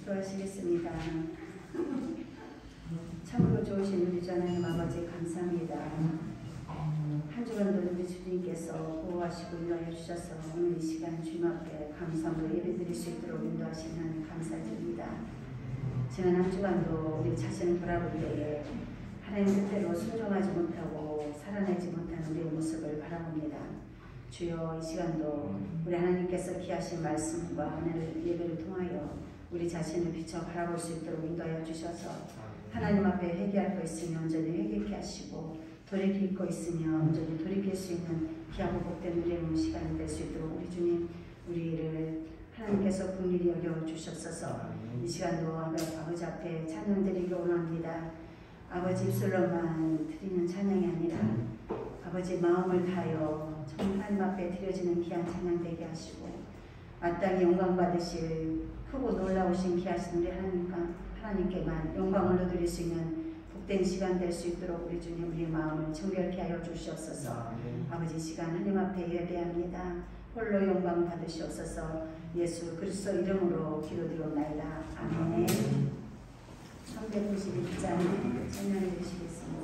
기도하시겠습니다. 참으로 좋으신 우리 주 하나님 아버지 감사합니다. 한 주간도 우리 주님께서 보호하시고 인도하여 주셔서 오늘 이 시간 주님 앞에 감사함으로 예배드릴 수 있도록 인도하시는 하나님 감사드립니다. 지난 한 주간도 우리 자신을 돌아볼 때에 하나님 뜻대로 순종하지 못하고 살아내지 못하는 우리의 모습을 바라봅니다. 주여, 이 시간도 우리 하나님께서 기하신 말씀과 은혜를 예배를 통하여 우리 자신을 비춰 바라볼 수 있도록 인도하여 주셔서 하나님 앞에 회개할 거 있으면 온전히 회개케 하시고 돌이킬 거 있으면 온전히 돌이킬 수 있는 귀하고 복된 우리의 시간이 될 수 있도록 우리 주님, 우리를 하나님께서 긍휼히 여겨 주셨어서 이 시간도 아버지 앞에 찬양 드리기 원합니다. 아버지 입술로만 드리는 찬양이 아니라 아버지 마음을 다하여 정말 하나님 앞에 드려지는 귀한 찬양 되게 하시고 마땅히 영광 받으실 크고 놀라우신 귀하신 우리 하나님께만 영광을 얻으릴 수 있는 복된 시간 될 수 있도록 우리 주님, 우리 마음을 정결케 하여 주시옵소서. 아버지 시간 하나님 앞에 예배합니다. 홀로 영광 받으시옵소서. 예수 그리스도 이름으로 기도드리옵나이다. 아멘. 392장 찬양해 주시겠습니다.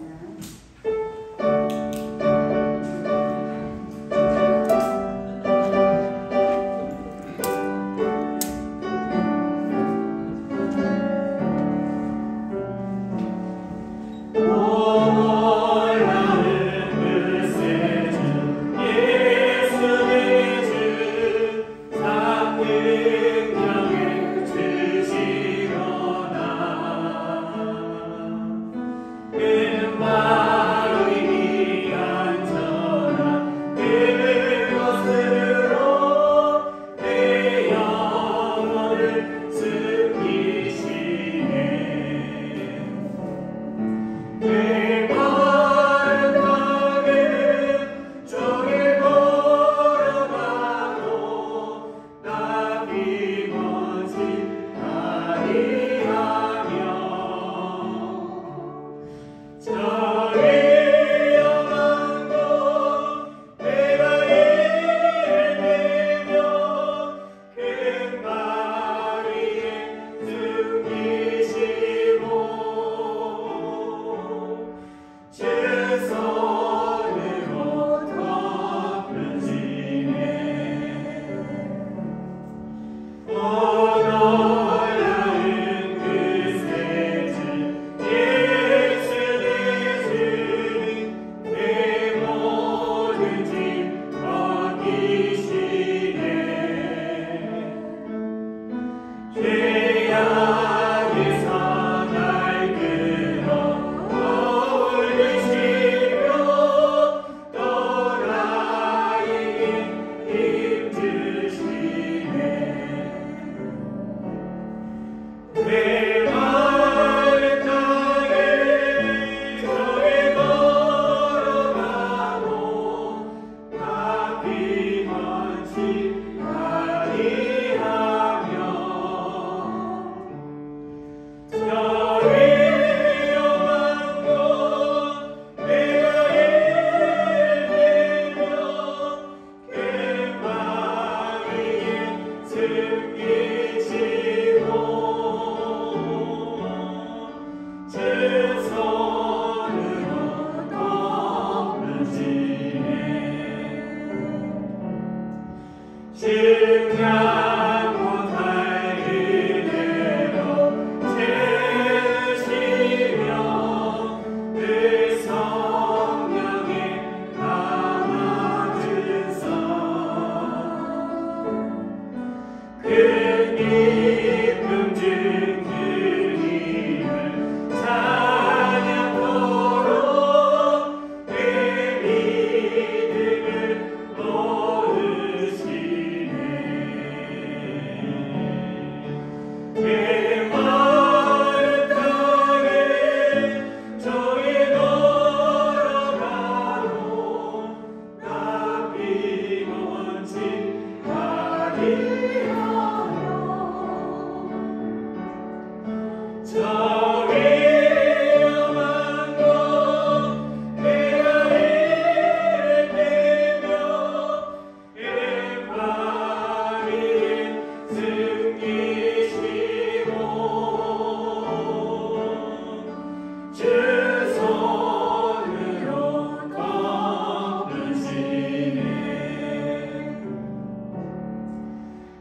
승리시고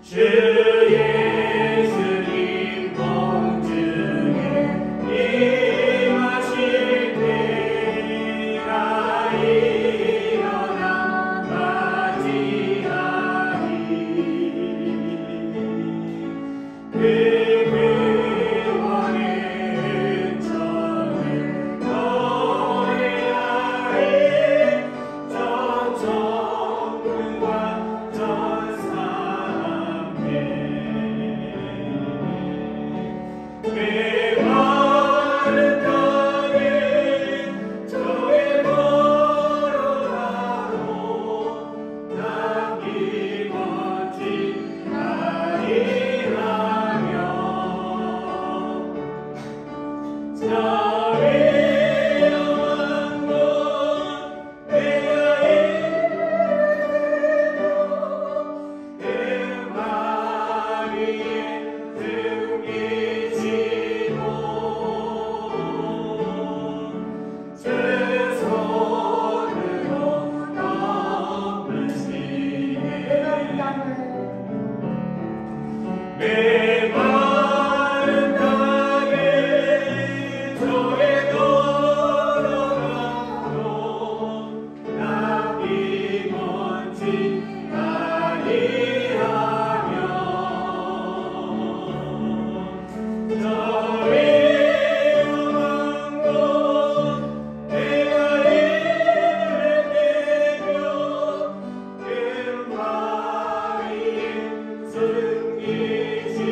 주 예수님 공중에 임하실 때가 일어나 맞이하리. 그 구원의 은총을 노래하리. 전 천군과 전사 함께 메마른 땅에 저의 걸어가로 남김없이 아니하며 저의 영원도 내가 그 마리에 등기시고 제 손으로 덮으시네. 메마른 땅에 저의 걸어가도 남김없이 아니하며 저의 영광도 내가 일으키며 그 마리에 숨기시네.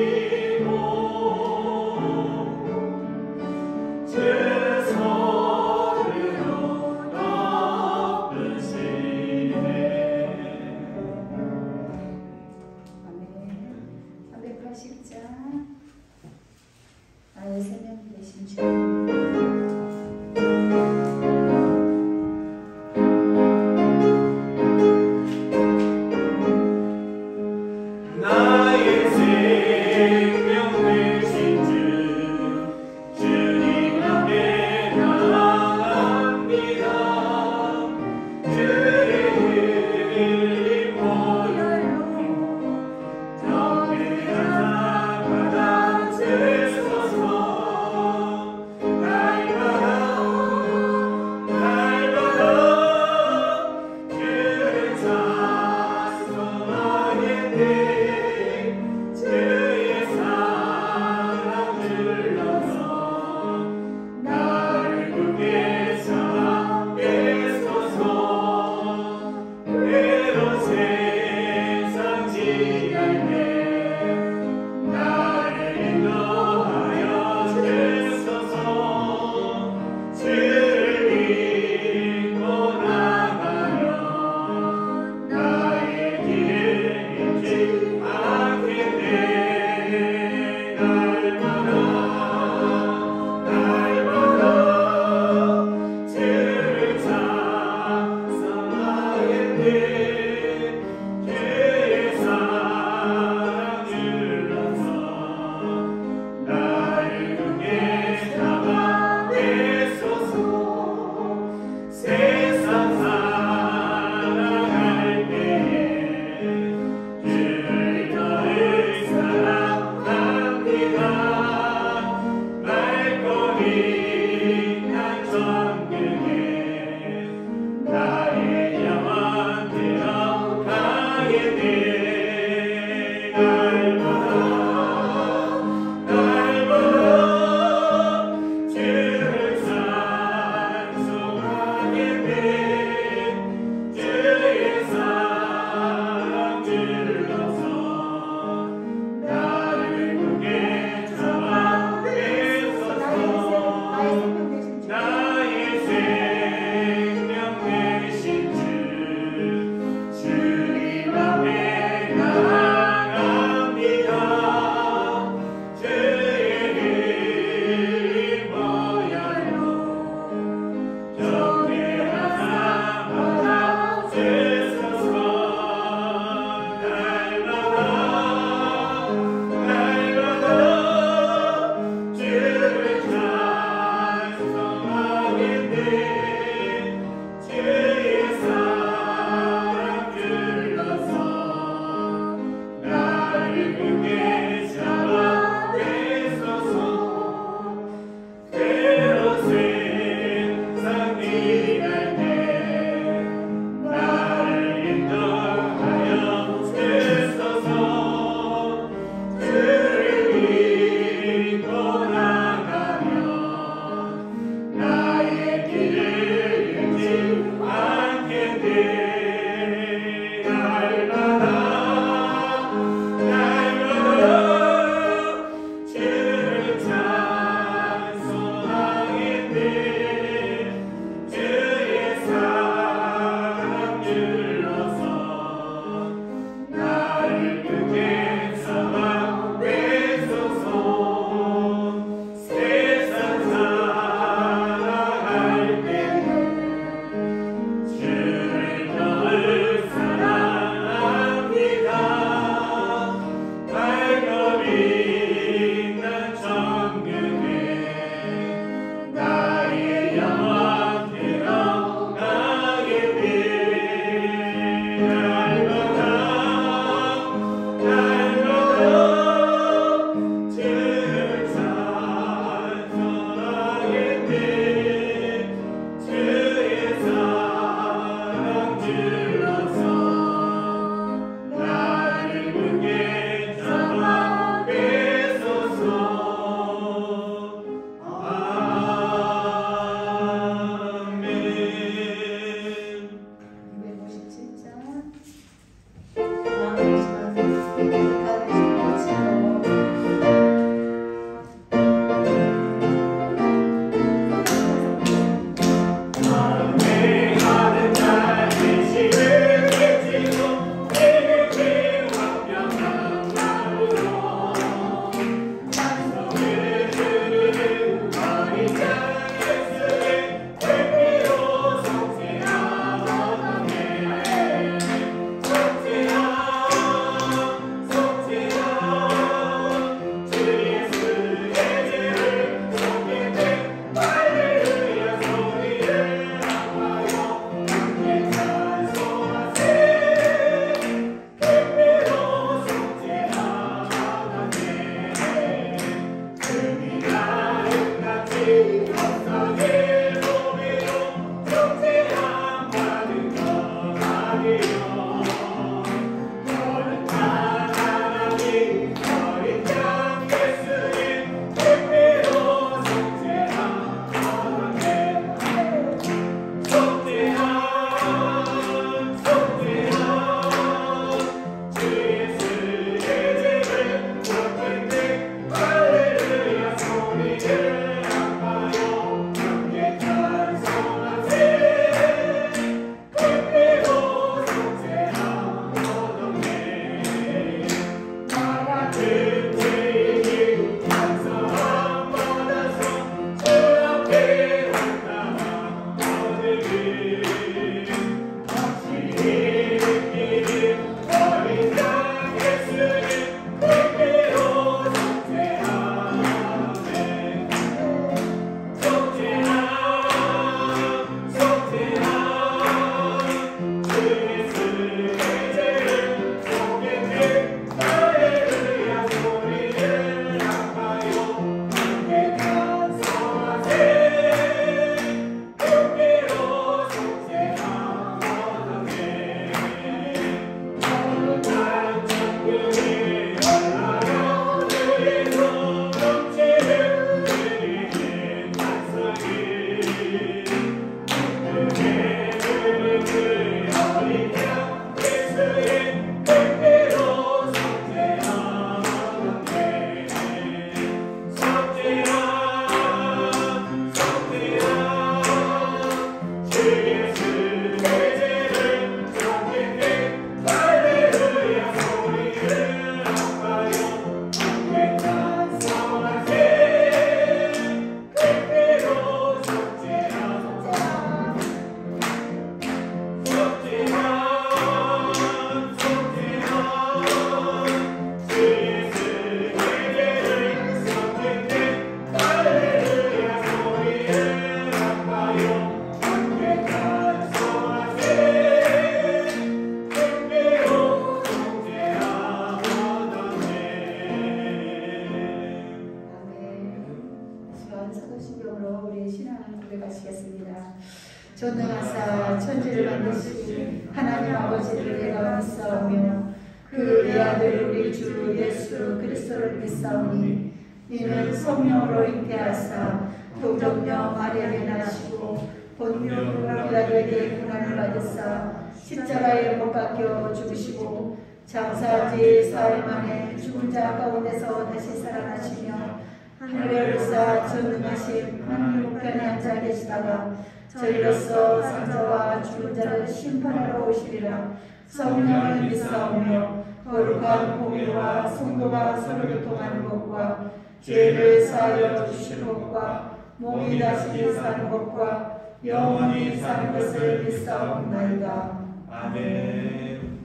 전능하사 천지를 만드신 하나님 아버지를 내가 믿사오며 그의 아들 우리 주 예수 그리스도를 믿사오니 이는 성령으로 잉태하사 동정녀 마리아에 나시고 본요 빌라도에게 고난을 받으사 십자가에 못 박혀 죽으시고 장사한 지 4일 만에 죽은 자 가운데서 다시 살아나시며 하늘에 올라 전능하신 하나님 우편에 앉아 계시다가 저희로서 산자와 죽은 자를 심판하러 오시리라. 성령을 믿사오며 거룩한 공의와 성도가 서로 교통하는 것과 죄를 사하여 주시는 것과 몸이 다시 사는 것과 영원히 사는 것을 믿사옵나이다. 아멘.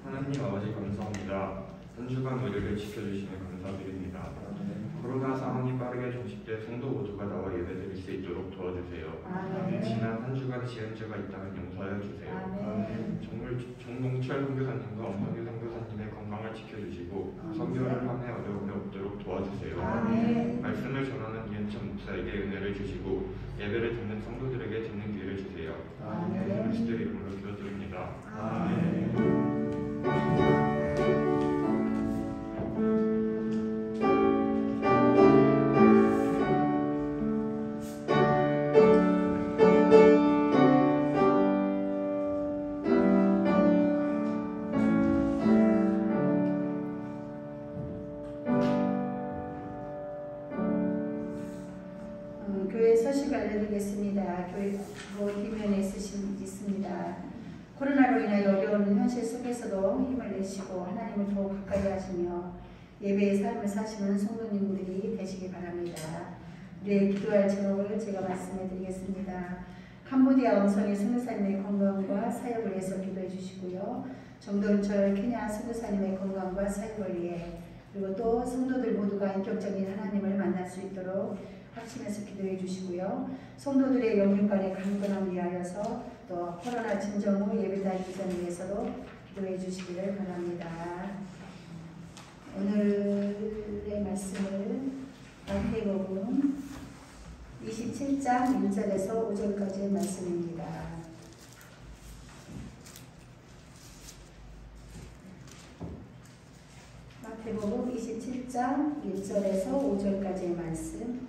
하나님 아버지 감사합니다. 한 주간 우리를 지켜주시면 감사드립니다. 코로나 상황이 빠르게 종식돼 성도 모두가 나와 예배드릴 수 있도록 도와주세요. 아멘. 지난 한 주간 지연자가 있다면 용서하여 주세요. 아멘. 정동철 선교사님과 엄성규 선교사님의 건강을 지켜주시고 선교를 한 해 어려움이 없도록 도와주세요. 아멘. 말씀을 전하는 이은천 목사에게 은혜를 주시고 예배를 듣는 성도들에게 듣는 기회를 주세요. 아멘. 그리스도의 이름으로 기도드립니다. 아멘. 교회 소식 알려드리겠습니다. 교회 뒷면에 있습니다. 코로나로 인해 어려운 현실 속에서도 힘을 내시고 하나님을 더욱 가까이 하시며 예배의 삶을 사시는 성도님들이 되시기 바랍니다. 우리의 기도할 제목을 제가 말씀해 드리겠습니다. 캄보디아 엄성의 선교사님의 건강과 사역을 위해서 기도해 주시고요. 정동철 케냐 선교사님의 건강과 사역을 위해 그리고 또 성도들 모두가 인격적인 하나님을 만날 수 있도록 합심해서 기도해 주시고요. 성도들의 영육간의 강건함을 위하여서 또 코로나 진정 후 예배당 이전을 위해서도 기도해 주시기를 바랍니다. 오늘의 말씀을 마태복음 27장 1절에서 5절까지의 말씀입니다. 마태복음 27장 1절에서 5절까지의 말씀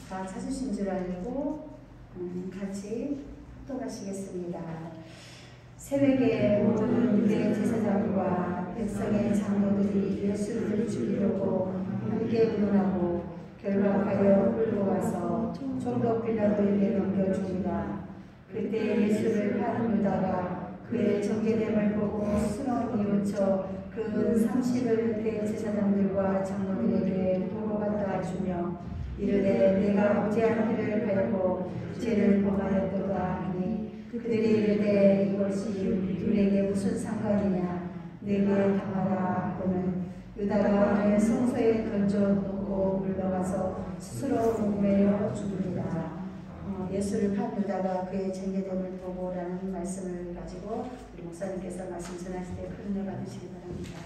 다 찾으신 줄 알고 같이 합독하시겠습니다. 새벽에 모든 유대 제사장과 백성의 장로들이 예수를 죽이려고 함께 의논하고 결박하여 끌고 와서 총독 빌라도에게 넘겨줍니다. 그때 예수를 파는 유다가 그의 정죄됨을 보고 스스로 뉘우쳐 그 30을 대제사장들과 장로들에게 도로 갖다 주며 이르되 내가 무죄한 일을 밟고 죄를 범하였도다 하니 그들이 이르되 이것이 둘에게 무슨 상관이냐 내게 당하라 하고는 유다가 내 성소에 던져놓고 물러가서 스스로 목매어 죽습니다. 예수를 판 유다가 그의 정죄됨을 보고라는 말씀을 가지고 우리 목사님께서 말씀 전하실 때 큰 은혜 받으시기 바랍니다.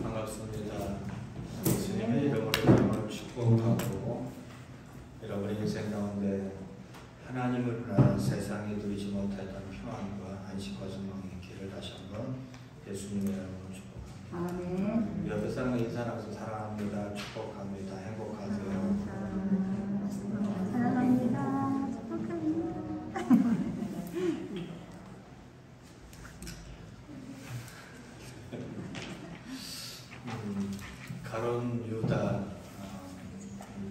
반갑습니다. 예수님의 이름으로 여러분을 축복하고 여러분의 인생 가운데 하나님을 떠나 세상에 누리지 못했던 평안과 안식과 소망의 길을 다시 한번 예수님의 이름으로 축복합니다. 아멘. 옆에 사람과 인사하면서 사랑합니다. 축복합니다. 행복하세요. 사랑합니다. 축복합니다. 가론 유다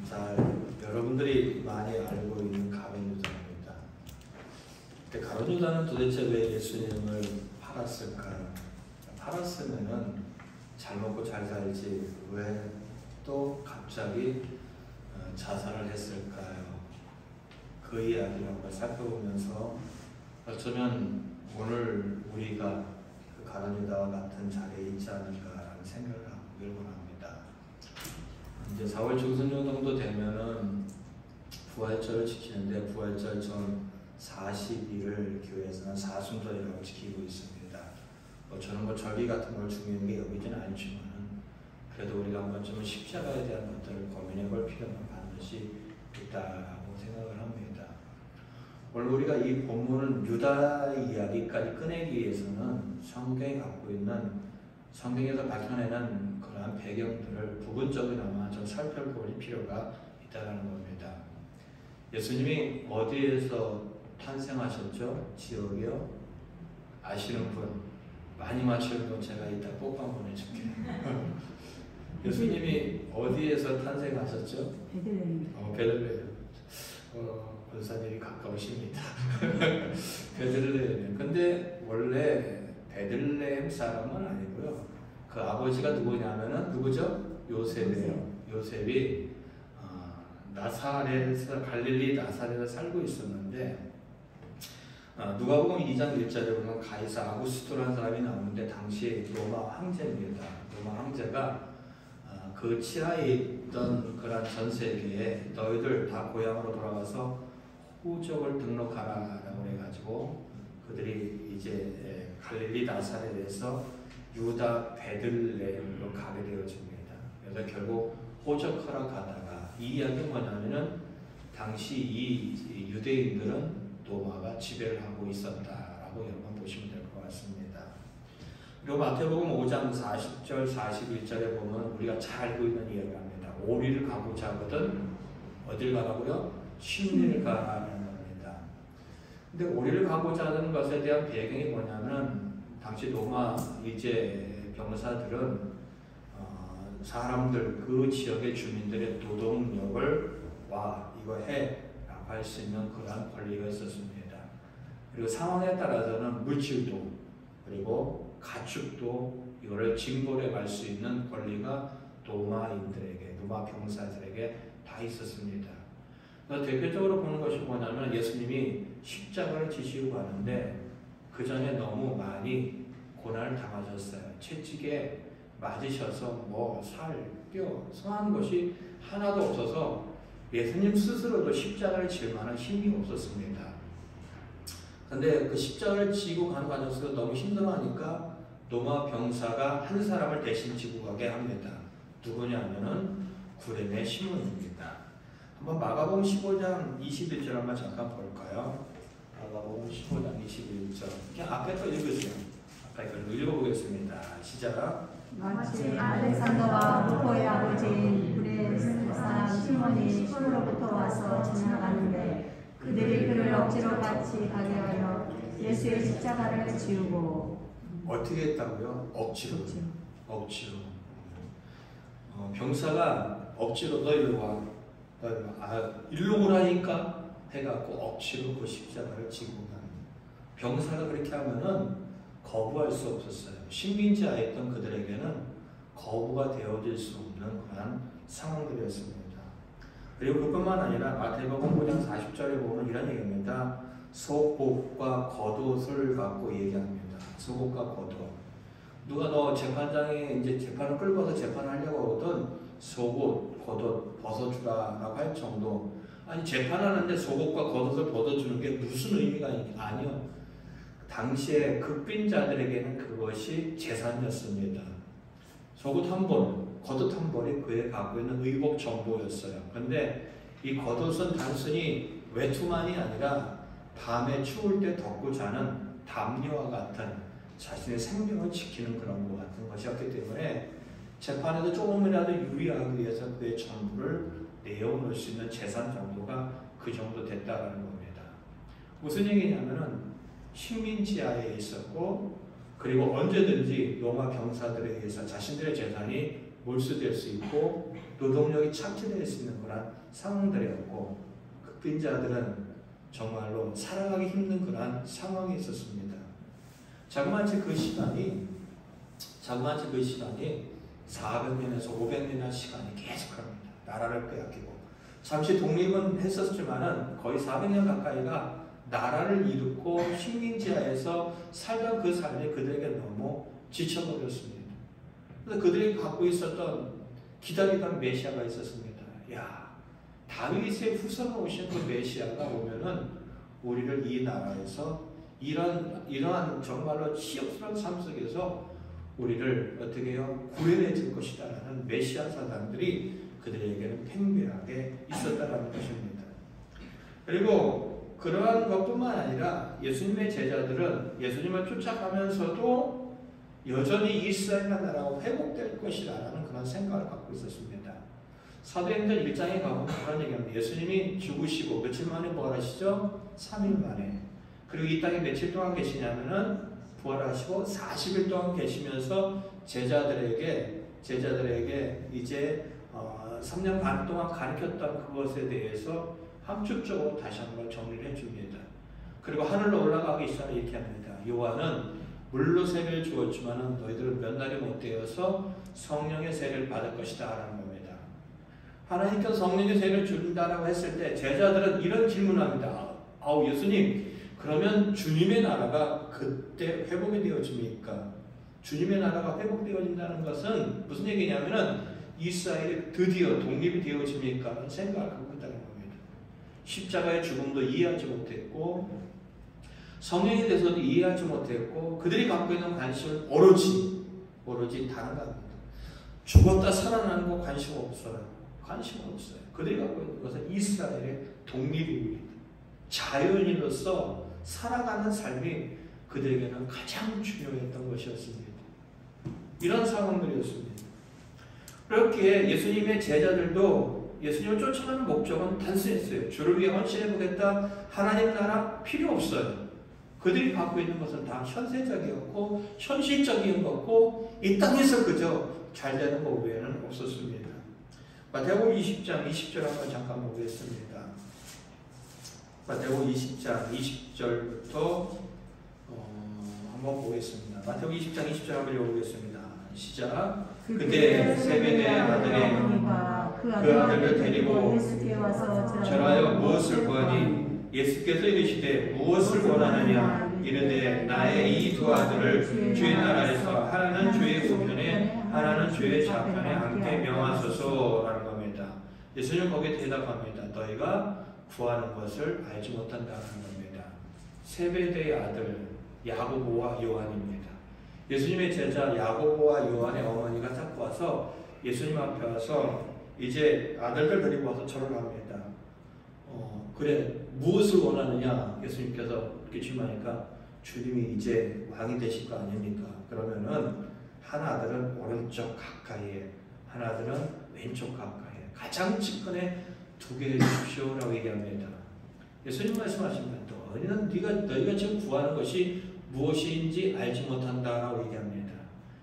잘 여러분들이 많이 알고 있는 가론 유다입니다. 근데 가론 유다는 도대체 왜 예수님을 팔았을까요? 팔았으면은 잘 먹고 잘 살지 왜 또 갑자기 자살을 했을까요? 그 이야기를 한번 살펴보면서 어쩌면 오늘 우리가 그 가론 유다와 같은 자리에 있지 않을까라는 생각을 하기를 원합니다. 이제 4월 중순 정도 되면은 부활절을 지키는데 부활절 전 40일을 교회에서는 사순절이라고 지키고 있습니다. 저는 뭐 절기 같은 걸 중요하게 여기지는 않지만 그래도 우리가 한 번쯤은 십자가에 대한 것들을 고민해 볼 필요는 반드시 있다고 생각을 합니다. 오늘 우리가 이 본문은 유다 이야기까지 꺼내기 위해서는 성경이 갖고 있는 성경에서 밝혀내는 그러한 배경들을 부분적이나마 좀 살펴볼 필요가 있다는 겁니다. 예수님이 어디에서 탄생하셨죠? 지역이요? 아시는 분? 많이 맞추는 분 제가 이따 뽀빵 보내줄게요. 예수님이 어디에서 탄생하셨죠? 베들레헴. 베들레헴. 권사님이 가까우십니다. 베들레헴. 근데 원래 베들레헴 사람은 아니고요. 그 아버지가 누구냐면은 누구죠? 요셉이에요. 요셉이 나사렛에서 갈릴리 나사렛에 살고 있었는데 누가복음 2장 1절에 보면 가이사 아구스토라는 사람이 나오는데 당시 로마 황제입니다. 로마 황제가 그 치하에 있던 그런 전 세계에 너희들 다 고향으로 돌아가서 호적을 등록하라라고 해가지고 그들이 이제 갈릴리 나사렛에서 유다 베들레헴으로 가게 되어집니다. 그래서 결국 호적 허락하다가 이 이야기는 뭐냐면은 당시 이 유대인들은 로마가 지배를 하고 있었다라고 여러분 보시면 될 것 같습니다. 그리고 마태복음 5장 40절 41절에 보면 우리가 잘 알고 있는 이야기를 합니다. 오리를 가고자 하거든 어딜 가라고요? 심리를 가라는 겁니다. 근데 오리를 가고자 하는 것에 대한 배경이 뭐냐면 당시 로마 이제 병사들은 사람들 그 지역의 주민들의 노동력을 와 이거 해 라고 할 수 있는 그런 권리가 있었습니다. 그리고 상황에 따라서는 물질도 그리고 가축도 이거를 징벌해 갈 수 있는 권리가 로마인들에게 로마 병사들에게 다 있었습니다. 그래서 대표적으로 보는 것이 뭐냐면 예수님이 십자가를 지시고 가는데 그 전에 너무 많이 고난을 당하셨어요. 채찍에 맞으셔서 뭐 살, 뼈, 성한 것이 하나도 없어서 예수님 스스로도 십자가를 질 만한 힘이 없었습니다. 근데 그 십자가를 지고 가는 과정에서 너무 힘들어하니까 로마 병사가 한 사람을 대신 지고 가게 합니다. 누구냐면은 구레네 시몬입니다. 한번 마가복음 15장 21절 한번 잠깐 볼까요? 마가복음 15장 21절. 그냥 앞에 거 읽으세요. 앞에 걸 읽어보겠습니다. 시작. 마치 알렉산더와 루포의 아버지인 구레네 사람 시몬이 시골로부터 와서 지나가는데 그들이 그를 억지로 같이 가게 하여 예수의 십자가를 지우고. 어떻게 했다고요? 억지로. 병사가 억지로 너 일로 와. 일로 오라니까 해갖고 억지로 그 십자가를 지고 가는. 병사가 그렇게 하면은 거부할 수 없었어요. 식민지하였던 그들에게는 거부가 되어질 수 없는 그런 상황들이었습니다. 그리고 그뿐만 아니라 마태복음 5장 40절에 보면 이런 얘기입니다. 속옷과 겉옷을 갖고 얘기합니다. 속옷과 겉옷. 누가 너 재판장에 이제 재판을 끌고 와서 재판하려고 하거든 속옷, 겉옷 벗어주라라고 할 정도. 아니 재판하는데 속옷과 겉옷을 벗어주는 게 무슨 의미가 아니요. 당시에 극빈자들에게는 그것이 재산이었습니다. 속옷 한 벌, 겉옷 한 벌이 그에 갖고 있는 의복 정보였어요. 그런데 이 겉옷은 단순히 외투만이 아니라 밤에 추울 때 덮고 자는 담요와 같은 자신의 생명을 지키는 그런 것 같은 것이었기 때문에 재판에서 조금이라도 유리하기 위해서 그의 전부를 내어놓을 수 있는 재산 정도가 그 정도 됐다는 겁니다. 무슨 얘기냐면은 식민지하에 있었고 그리고 언제든지 로마 병사들에 의해서 자신들의 재산이 몰수될 수 있고 노동력이 착취될 수 있는 그런 상황들이었고 극빈자들은 정말로 살아가기 힘든 그런 상황이 있었습니다. 자그마치 그 시간이 400년에서 500년의 시간이 계속합니다. 나라를 빼앗기고 잠시 독립은 했었지만은 거의 400년 가까이가 나라를 잃고 식민지하에서 살던 그 삶이 그들에게 너무 지쳐버렸습니다. 그래서 그들이 갖고 있었던 기다리던 메시아가 있었습니다. 야, 다윗의 후손으로 오신 그 메시아가 오면은 우리를 이 나라에서 이러한 정말로 치욕스러운 삶 속에서 우리를 어떻게 해요? 구원해 줄 것이다 라는 메시아 사단들이 그들에게는 팽배하게 있었다라는 것입니다. 그리고 그러한 것뿐만 아니라 예수님의 제자들은 예수님을 쫓아가면서도 여전히 이스라엘 나라가 회복될 것이라는 그런 생각을 갖고 있었습니다. 사도행전 1장에 가보면 그런 얘기합니다. 예수님이 죽으시고 며칠 만에 부활하시죠? 3일 만에. 그리고 이 땅에 며칠 동안 계시냐면은 부활하시고 40일 동안 계시면서 제자들에게 이제 3년 반 동안 가르쳤던 그것에 대해서 함축적으로 다시 한번 정리를 해줍니다. 그리고 하늘로 올라가기 전에 이렇게 합니다. 요한은 물로 세례를 주었지만 너희들은 몇 날이 못 되어서 성령의 세례를 받을 것이다 라는 겁니다. 하나님께서 성령의 세례를 준다라고 했을 때 제자들은 이런 질문을 합니다. 아우 예수님, 그러면 주님의 나라가 그때 회복이 되어집니까? 주님의 나라가 회복되어진다는 것은 무슨 얘기냐면은 이스라엘이 드디어 독립이 되어집니까? 라는 생각을 갖고 있다는 겁니다. 십자가의 죽음도 이해하지 못했고 성령에 대해서도 이해하지 못했고 그들이 갖고 있는 관심은 오로지 다른 겁니다. 죽었다 살아나는 거 관심 없어요. 그들이 갖고 있는 것은 이스라엘의 독립입니다. 자연인으로서 살아가는 삶이 그들에게는 가장 중요했던 것이었습니다. 이런 상황들이었습니다. 그렇게 예수님의 제자들도 예수님을 쫓아가는 목적은 단순했어요. 주를 위해 헌신해보겠다. 하나님 나라 필요 없어요. 그들이 갖고 있는 것은 다 현세적이었고 현실적인 것고 이 땅에서 그저 잘 되는 것 외에는 없었습니다. 마태복음 20장 20절 한번 잠깐 보겠습니다. 마태복음 20장 20절부터 한번 보겠습니다. 마태복음 20장 20절 한번 읽어보겠습니다. 시작. 그때 세베대의 아들이 그 아들을 데리고 절하여 무엇을 구하니 예수께서 이르시되 무엇을 원하느냐 이르되 나의 이 두 아들을 주의 나라에서 하나는 주의 우편에 하나는 주의 좌편에 함께 명하소서라는 겁니다. 예수님 거기에 대답합니다. 너희가 구하는 것을 알지 못한다는 겁니다. 세베대의 아들 야고보와 요한입니다. 예수님의 제자 야고보와 요한의 어머니가 딱 와서 예수님 앞에 와서 이제 아들들 데리고 와서 절을 합니다. 그래 무엇을 원하느냐 예수님께서 이렇게 질문하니까 주님이 이제 왕이 되실 거 아닙니까? 그러면은 한 아들은 오른쪽 가까이에 한 아들은 왼쪽 가까이에 가장 측근에 두게 해주십시오라고 얘기합니다. 예수님 말씀하십니다. 너희가 지금 구하는 것이 무엇인지 알지 못한다라고 얘기합니다.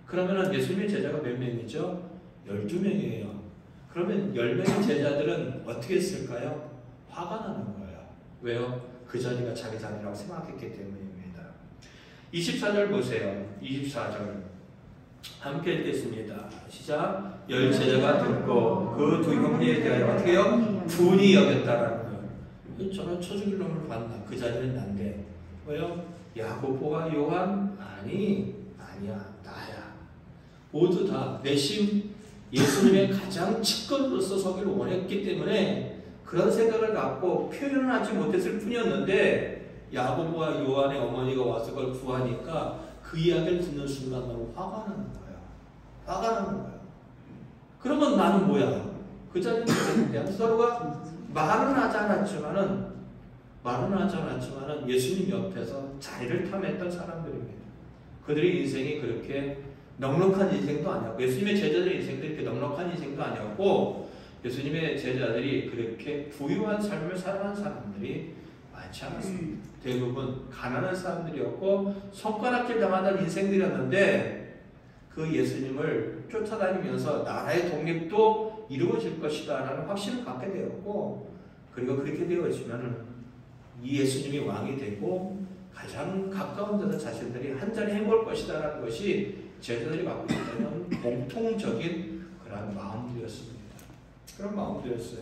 그러면은 예수님의 제자가 몇 명이죠? 12명이에요. 그러면 10명의 제자들은 어떻게 했을까요? 화가 나는 거예요. 왜요? 그 자리가 자기 자리라고 생각했기 때문입니다. 24절 보세요. 24절 함께 읽겠습니다. 시작. 10 제자가 듣고 그 두 형제에 대하여 어떻게 해요? 분이 여겼다라는 거예요. 저런 쳐죽일 놈을 봤나? 그 자리는 난데. 왜요? 야고보와 요한? 아니야. 나야. 모두 다 내심 예수님의 가장 측근으로서 서기를 원했기 때문에 그런 생각을 갖고 표현을 하지 못했을 뿐이었는데 야고보와 요한의 어머니가 와서 그걸 구하니까 그 이야기를 듣는 순간 너무 화가 나는 거예요. 그러면 나는 뭐야? 그 자리에 있는데 서로가 말은 하지 않았지만은 예수님 옆에서 자리를 탐했던 사람들입니다. 그들의 인생이 그렇게 넉넉한 인생도 아니었고 예수님의 제자들의 인생도 이렇게 넉넉한 인생도 아니었고 예수님의 제자들이 그렇게 부유한 삶을 살아가는 사람들이 많지 않았습니다. 대부분 가난한 사람들이었고 손가락질 당하던 인생들이었는데 그 예수님을 쫓아다니면서 나라의 독립도 이루어질 것이다 라는 확신을 갖게 되었고 그리고 그렇게 되어지면 이 예수님이 왕이 되고 가장 가까운 데서 자신들이 한 자리 해볼 것이다 라는 것이 제자들이 갖고 있는 공통적인 그런 마음들이었습니다. 그런 마음들이었어요.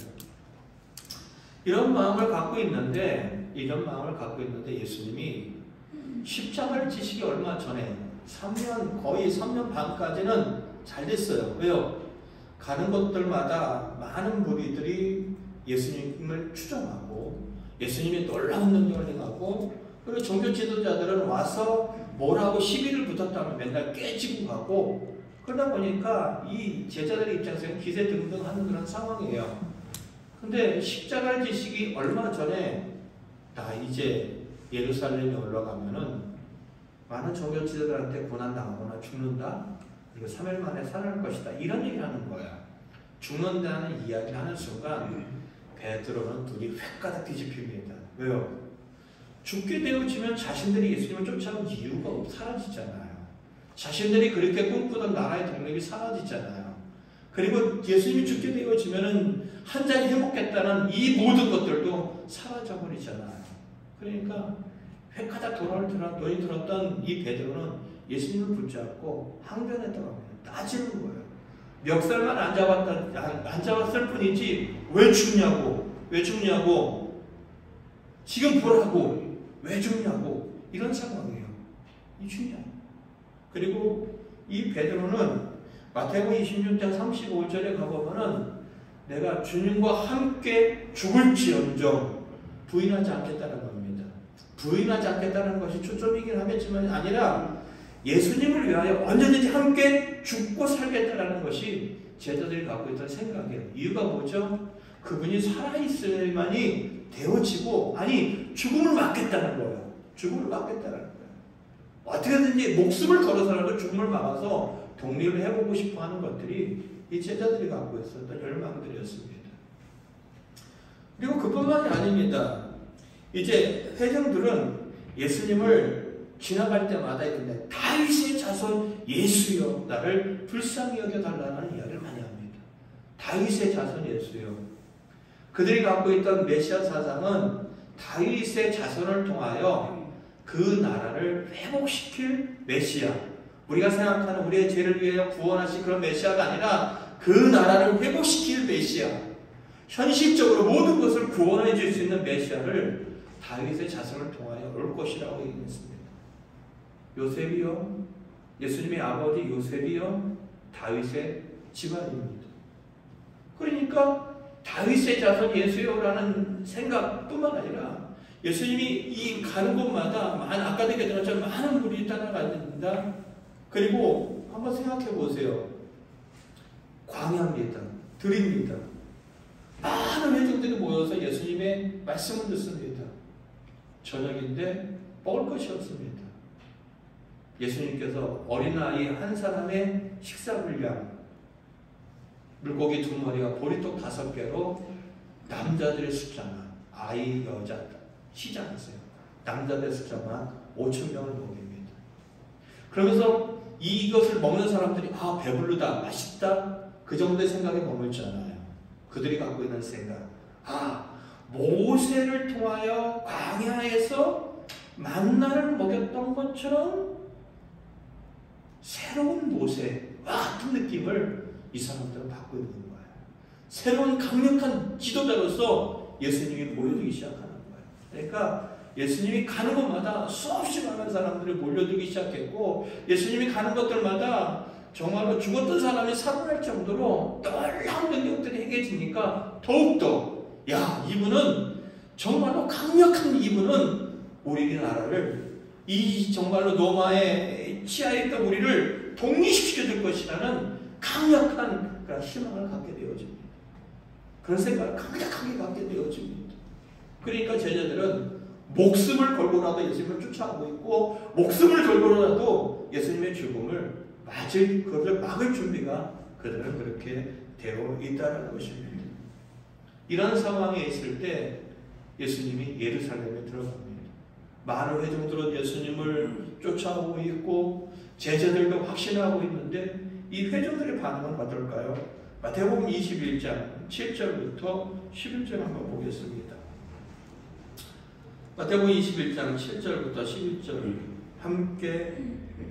이런 마음을 갖고 있는데 예수님이 십자가를 지시기 얼마 전에 거의 3년 반까지는 잘 됐어요. 왜요? 가는 곳들마다 많은 무리들이 예수님을 추종하고 예수님이 놀라운 능력을 행하고 그리고 종교 지도자들은 와서 뭐라고 시비를 붙었다면 맨날 깨지고 가고, 그러다 보니까 이 제자들의 입장에서는 기세등등하는 그런 상황이에요. 근데 십자가를 지시기 얼마 전에 나 이제 예루살렘에 올라가면은 많은 종교 지도자들한테 고난당하거나 죽는다? 이거 3일 만에 살아날 것이다. 이런 얘기를 하는 거야. 죽는다는 이야기를 하는 순간 베드로는 눈이 획가닥 뒤집힙니다. 왜요? 죽게 되어지면 자신들이 예수님을 쫓아온 이유가 사라지잖아요. 자신들이 그렇게 꿈꾸던 나라의 독립이 사라지잖아요. 그리고 예수님이 죽게 되어지면은 한 자리 회복했다는 이 모든 것들도 사라져버리잖아요. 그러니까 획하다 눈이 들었던 이 베드로는 예수님을 붙잡고 항변했다고 합니다. 따지는 거예요. 멱살만 안 잡았을 뿐이지 왜 죽냐고 지금 보라고 왜 죽냐고 이런 상황이에요. 이 중요해요. 그리고 이 베드로는 마태복음 26장 35절에 가보면은 내가 주님과 함께 죽을지언정 부인하지 않겠다는 겁니다. 부인하지 않겠다는 것이 초점이긴 하겠지만 아니라 예수님을 위하여 언제든지 함께 죽고 살겠다는 것이 제자들이 갖고 있던 생각이에요. 이유가 뭐죠? 그분이 살아있을만이 되어지고 죽음을 막겠다는 거예요. 죽음을 막겠다는 거예요. 어떻게든지 목숨을 걸어서라도 죽음을 막아서 독립을 해보고 싶어하는 것들이 이 제자들이 갖고 있었던 열망들이었습니다. 그리고 그뿐만이 아닙니다. 이제 회중들은 예수님을 지나갈 때마다 이런데 다윗의 자손 예수여 나를 불쌍히 여겨달라는 이야기를 많이 합니다. 다윗의 자손 예수여. 그들이 갖고 있던 메시아 사상은 다윗의 자손을 통하여 그 나라를 회복시킬 메시아, 우리가 생각하는 우리의 죄를 위하여 구원하실 그런 메시아가 아니라 그 나라를 회복시킬 메시아, 현실적으로 모든 것을 구원해 줄 수 있는 메시아를 다윗의 자손을 통하여 올 것이라고 얘기했습니다. 요셉이요, 예수님의 아버지 요셉이요, 다윗의 집안입니다. 그러니까 다윗의 자손 예수요라는 생각뿐만 아니라 예수님이 이 가는 곳마다 아까도 얘기했던 것처럼 많은 무리들이 따라가야 그리고 한번 생각해 보세요. 광야입니다. 들입니다. 많은 회중들이 모여서 예수님의 말씀을 듣습니다. 저녁인데 먹을 것이 없습니다. 예수님께서 어린아이 한 사람의 식사 분량, 물고기 2마리가 보리떡 5개로 남자들의 숫자만, 아이, 여자 쉬지 않으세요. 남자들의 숫자만 5,000명을 먹입니다. 그러면서 이것을 먹는 사람들이 배부르다, 맛있다 그 정도의 생각에 머물잖아요. 그들이 갖고 있는 생각, 모세를 통하여 광야에서 만나를 먹였던 것처럼 새로운 모세와 같은 느낌을 이 사람들은 받고 있는 거예요. 새로운 강력한 지도자로서 예수님이 보여주기 시작하는 거예요. 그러니까 예수님이 가는 곳마다 수없이 많은 사람들이 몰려들기 시작했고, 예수님이 가는 곳들마다 정말로 죽었던 사람이 살아날 정도로 놀라운 능력들이 행해지니까 더욱더 이분은 정말로 강력한 이분은 우리나라를 이 정말로 로마의 치하에 있던 우리를 독립시켜줄 것이라는 강력한 그런 희망을 갖게 되어집니다. 그런 생각을 강력하게 갖게 되어집니다. 그러니까 제자들은 목숨을 걸고라도 예수님을 쫓아가고 있고, 목숨을 걸고라도 예수님의 죽음을 그것을 막을 준비가 그들은 그렇게 되어 있다는 것입니다. 이런 상황에 있을 때 예수님이 예루살렘에 들어갑니다. 많은 회중들은 예수님을 쫓아오고 있고 제자들도 확신하고 있는데 이 회중들의 반응은 어떨까요? 마태복음 21장 7절부터 11절 한번 보겠습니다. 마태복음 21장 7절부터 11절 함께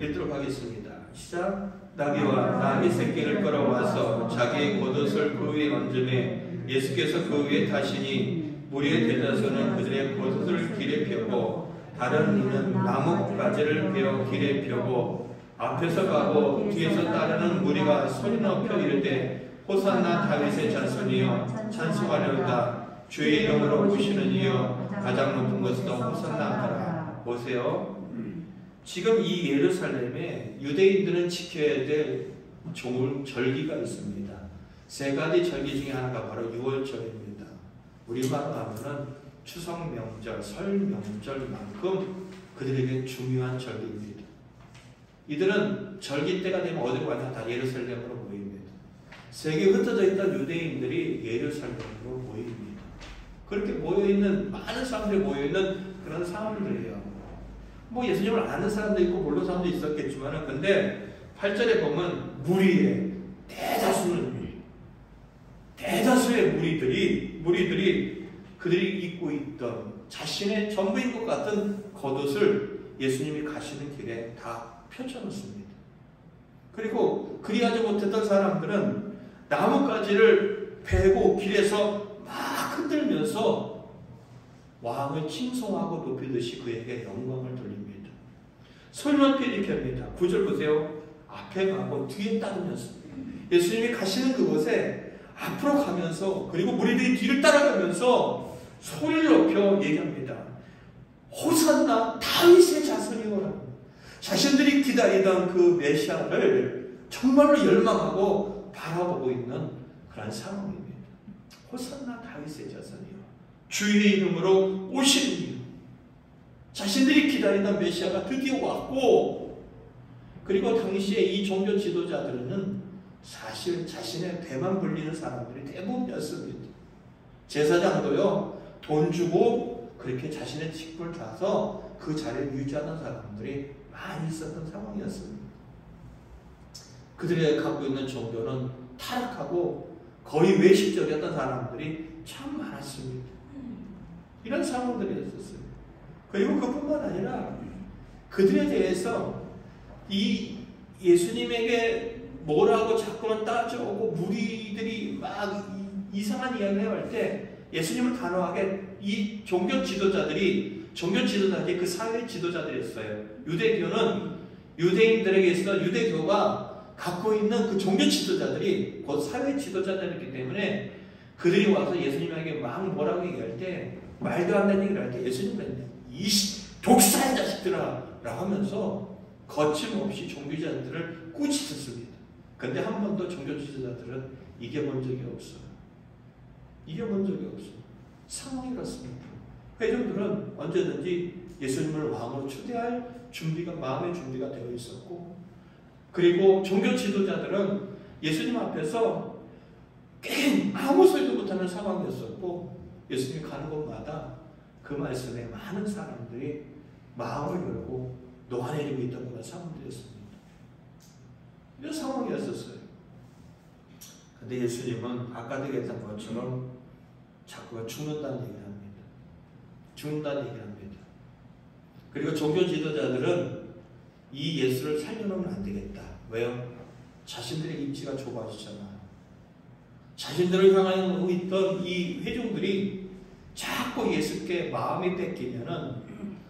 읽도록 하겠습니다. 시작. 나귀와 나귀 새끼를 끌어와서 자기의 겉옷을 그 위에 얹음에 예수께서 그 위에 타시니 무리의 대다수는 그들의 겉옷을 길에 펴고 다른 이는 나뭇가지를 베어 길에 펴고 앞에서 가고 뒤에서 따르는 무리가 소리 높여 이르되 호산나 다윗의 자손이여 찬송하려다 주의 이름으로 오시는 이여 가장 높은 곳에서 호산나 하라. 보세요. 지금 이 예루살렘에 유대인들은 지켜야 될 절기가 있습니다. 세 가지 절기 중에 하나가 바로 유월절입니다. 우리말로 하면은 추석 명절, 설 명절만큼 그들에게 중요한 절기입니다. 이들은 절기 때가 되면 어디로 가냐? 다 예루살렘으로 모입니다. 세계에 흩어져 있던 유대인들이 예루살렘으로 모입니다. 그렇게 모여있는, 많은 사람들이 모여있는 그런 상황들이에요. 뭐 예수님을 아는 사람도 있고 모르는 사람도 있었겠지만은, 근데 8절에 보면 무리의 대다수의 무리들이 그들이 입고 있던 자신의 전부인 것 같은 겉옷을 예수님이 가시는 길에 다 펼쳐놓습니다. 그리고 그리하지 못했던 사람들은 나뭇가지를 베고 길에서 막 흔들면서 왕을 칭송하고 높이듯이 그에게 영광을 돌립니다. 손높이 이렇게 합니다. 9절 보세요. 앞에 가고 뒤에 따르면서 예수님이 가시는 그곳에 앞으로 가면서, 그리고 무리들이 뒤를 따라가면서 소리를 높여 얘기합니다. 호산나 다윗의 자손이오라. 자신들이 기다리던 그 메시아를 정말로 열망하고 바라보고 있는 그런 상황입니다. 호산나 다윗의 자손이요, 주의 이름으로 오시는 이요. 자신들이 기다리던 메시아가 드디어 왔고, 그리고 당시에 이 종교 지도자들은 사실 자신의 배만 불리는 사람들이 대부분이었습니다. 제사장도요, 돈 주고 그렇게 자신의 직분을 줘서 그 자리를 유지하는 사람들이 많이 있었던 상황이었습니다. 그들이 갖고 있는 종교는 타락하고 거의 외식적이었던 사람들이 참 많았습니다. 이런 상황들이었었어요. 그리고 그뿐만 아니라 그들에 대해서 이 예수님에게 뭐라고 자꾸만 따져오고 무리들이 막 이상한 이야기를 할 때 예수님을 단호하게 이 종교 지도자들이 그 사회 지도자들이었어요. 유대교는 유대인들에게 있어 유대교가 갖고 있는 그 종교 지도자들이 곧 사회 지도자들이기 때문에 그들이 와서 예수님에게 막 뭐라고 얘기할 때, 말도 안 되는 얘기를 할 때 예수님은 이 독사의 자식들아 라고 하면서 거침없이 종교지도자들을 꾸짖었습니다. 근데 한 번도 종교지도자들은 이겨본 적이 없어요. 이겨본 적이 없어요. 상황이 그렇습니다. 회중들은 언제든지 예수님을 왕으로 초대할 마음의 준비가 되어 있었고, 그리고 종교 지도자들은 예수님 앞에서 아무 소리도 못하는 상황이었었고, 예수님이 가는 곳마다 그 말씀에 많은 사람들이 마음을 열고 녹아내리고 있던 그런 상황들이었습니다. 이런 상황이었었어요. 근데 예수님은 아까도 얘기했던 것처럼 자꾸 죽는다는 얘기를 합니다. 죽는다는 얘기를 합니다. 그리고 종교 지도자들은 이 예수를 살려놓으면 안 되겠다. 왜요? 자신들의 입지가 좁아지잖아요. 자신들을 향하고 있던 이 회중들이 자꾸 예수께 마음이 뺏기면은,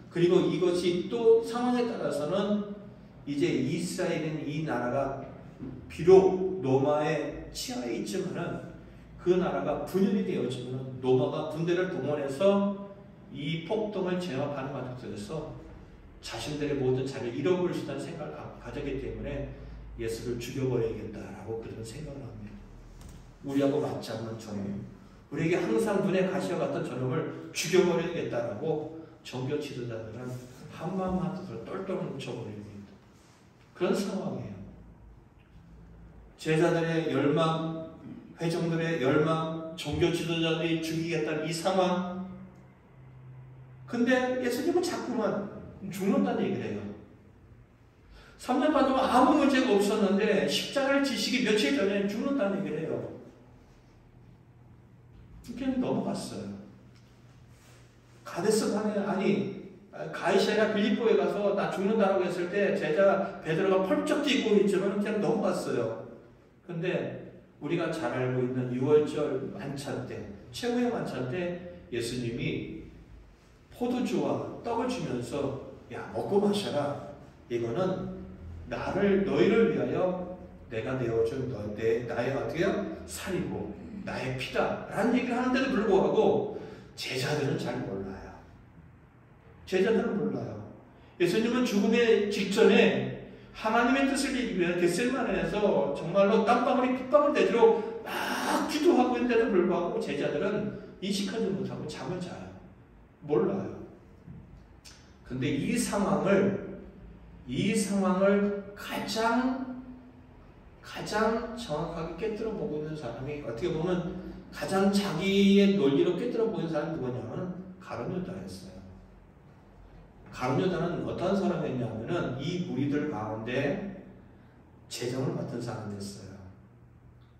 그리고 이것이 또 상황에 따라서는 이제 이스라엘인 이 나라가 비록 로마의 치하에 있지만은 그 나라가 분열이 되어지면 로마가 군대를 동원해서 이 폭동을 제압하는 과정에서 자신들의 모든 자리를 잃어버릴 수 있다는 생각을 가졌기 때문에 예수를 죽여버려야겠다라고 그런 생각을 합니다. 우리하고 맞지 않는 저놈, 우리에게 항상 눈에 가시와 같은 저놈을 죽여버려야겠다라고 종교 지도자들은 한마음 한뜻으로 똘똘 뭉쳐버립니다. 그런 상황이에요. 제자들의 열망, 회중들의 열망, 종교 지도자들이 죽이겠다는 이 상황. 근데 예수님은 자꾸만 죽는다는 얘기를 해요. 3년 반 동안 아무 문제가 없었는데 십자가를 지시기 며칠 전에 죽는다는 얘기를 해요. 그냥 넘어갔어요. 가이사랴 빌립보에 가서 나 죽는다라고 했을 때 제자 베드로가 펄쩍 뛰고 있지만 그냥 넘어갔어요. 근데 우리가 잘 알고 있는 6월절 만찬 때, 최후의 만찬 때 예수님이 포도주와 떡을 주면서 야, 먹고 마셔라. 이거는 너희를 위하여 내가 내어준 나의 어떻게 살이고 나의 피다 라는 얘기를 하는데도 불구하고 제자들은 잘 몰라요. 제자들은 몰라요. 예수님은 죽음의 직전에 하나님의 뜻을 이루기 위해 겟세마네에서 정말로 땀방울이 핏방울 되도록 막 기도하고 있는데도 불구하고 제자들은 인식하지 못하고 잠을 자요. 몰라요. 근데 이 상황을 가장 정확하게 깨뜨려 보고 있는 사람이, 어떻게 보면 가장 자기의 논리로 깨뜨려 보이는 사람이 누구냐면 가룟 유다였어요. 가룟 유다는 어떤 사람이었냐면은 이 무리들 가운데 재정을 맡은 사람이었어요.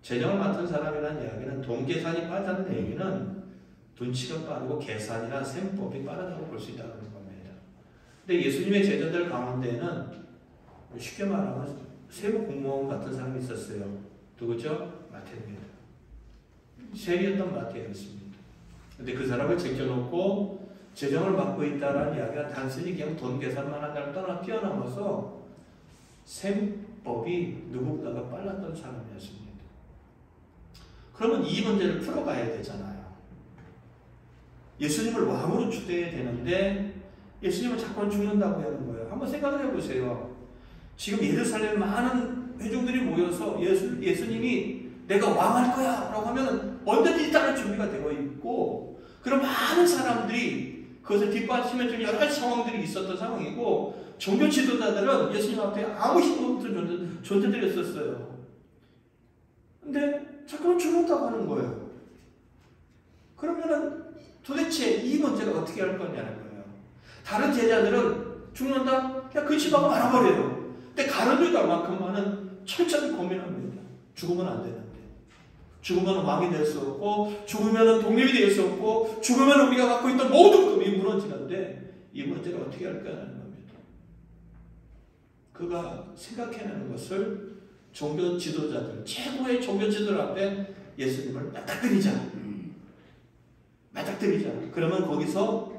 재정을 맡은 사람이라는 이야기는 돈 계산이 빠르다는 얘기는 눈치가 빠르고 계산이나 셈법이 빠르다고 볼 수 있다는 겁니다. 근데 예수님의 제자들 가운데는 쉽게 말하면 세무 공무원 같은 사람이 있었어요. 누구죠? 마태입니다. 세리였던 마태였습니다. 근데 그 사람을 제껴놓고 재정을 맡고 있다는 이야기가 단순히 그냥 돈 계산만 한다를 뛰어넘어서 셈법이 누구보다가 빨랐던 사람이었습니다. 그러면 이 문제를 풀어가야 되잖아요. 예수님을 왕으로 추대해야 되는데 예수님은 자꾸 죽는다고 하는 거예요. 한번 생각을 해보세요. 지금 예루살렘에 많은 회중들이 모여서 예수님이 내가 왕할 거야 라고 하면 언제든지 따를 준비가 되어 있고, 그런 많은 사람들이 그것을 뒷받침해 줄 여러 가지 상황들이 있었던 상황이고, 종교 지도자들은 예수님 앞에 아무 힘도 없는 존재들이었어요. 근데 자꾸만 죽는다고 하는 거예요. 그러면은 도대체 이 문제가 어떻게 할 거냐는 거예요. 다른 제자들은 죽는다? 그냥 그 집하고 말아버려요. 근데 가룟 유다만큼만은 철저히 고민합니다. 죽으면 안 되는데. 죽으면 왕이 될 수 없고, 죽으면 독립이 될 수 없고, 죽으면 우리가 갖고 있던 모든 금이 무너지는데 이 문제를 어떻게 할 거냐는 겁니다. 그가 생각해내는 것을 종교 지도자들, 최고의 종교 지도자들 앞에 예수님을 맞닥뜨리자. 그러면 거기서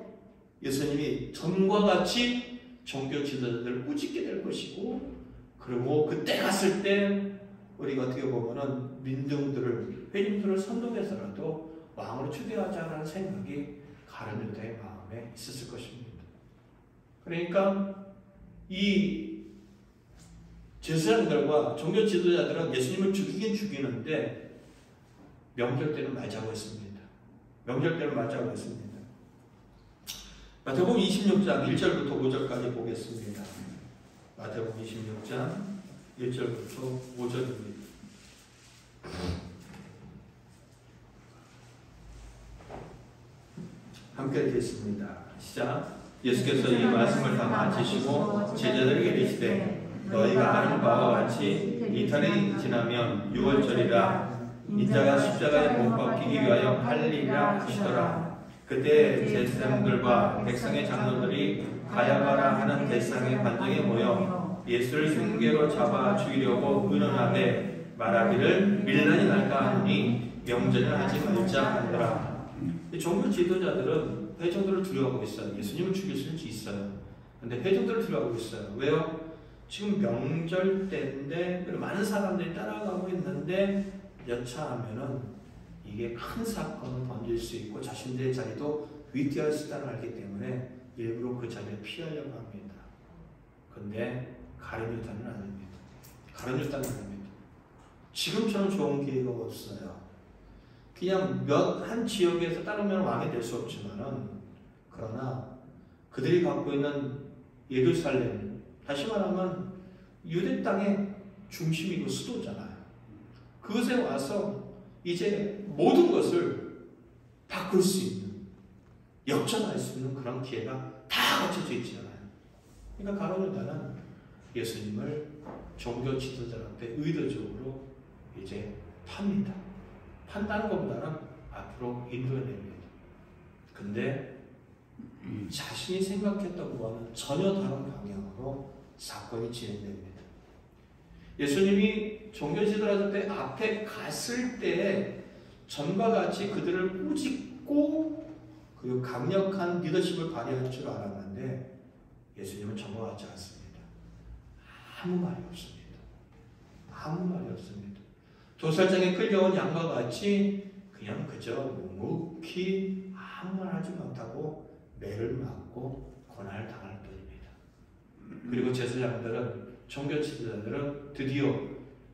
예수님이 전과 같이 종교 지도자들을 꾸짖게 될 것이고, 그리고 그때 갔을 때 우리가 어떻게 보면은 회중들을 선동해서라도 왕으로 추대하자라는 생각이 가룟 유다의 마음에 있었을 것입니다. 그러니까 이 제사장들과 종교 지도자들은 예수님을 죽이긴 죽이는데 명절 때는 맞이하고 있습니다. 마태복음 26장 1절부터 5절까지 보겠습니다. 마태복음 26장 1절부터 5절입니다. 함께 읽겠습니다. 시작. 예수께서 이 말씀을 다 마치시고 제자들에게 이르시되 너희가 아는 바와 같이 이탈이 지나면 6월절이라 인자가 십자가에 못 박히기 위하여 팔리리라 하시더라. 그때 제사장들과 백성의 장로들이 가야바라 하는 대상의 관정에 모여 예수를 흉계로 잡아 죽이려고 의논하되 말하기를 밀란이 날까 하니 명절을 하지 말자 하더라. 종교 지도자들은 회중들을 두려워하고 있어요. 예수님을 죽일 수 있어요. 근데 회중들을 두려워하고 있어요. 왜요? 지금 명절 때인데 많은 사람들이 따라가고 있는데 여차하면은 이게 큰 사건을 번질 수 있고 자신들의 자리도 위태할 수 있다는 알기 때문에 일부러 그 자리에 피하려고 합니다. 근데 가룟 유다는 아닙니다. 지금처럼 좋은 기회가 없어요. 그냥 한 지역에서 따르면 왕이 될 수 없지만은, 그러나 그들이 갖고 있는 예루살렘, 다시 말하면 유대 땅의 중심이고 수도잖아요. 그것에 와서 이제 모든 것을 바꿀 수 있는, 역전할 수 있는 그런 기회가 다 갖춰져 있잖아요. 그러니까 가룟 유다는 예수님을 종교 지도자 앞에 의도적으로 이제 팝니다. 판다는 것보다는 앞으로 인도해냅니다. 근데 자신이 생각했던 것과는 전혀 다른 방향으로 사건이 진행됩니다. 예수님이 종교 지도자들 앞에 갔을 때 전과 같이 그들을 꾸짖고 그 강력한 리더십을 발휘할 줄 알았는데 예수님은 전과 같지 않습니다. 아무 말이 없습니다. 도살장에 끌려온 양과 같이 그냥 그저 묵묵히 아무 말 하지 못하고 매를 맞고 고난을 당할 뿐입니다. 그리고 제사장들은, 종교 지도자들은 드디어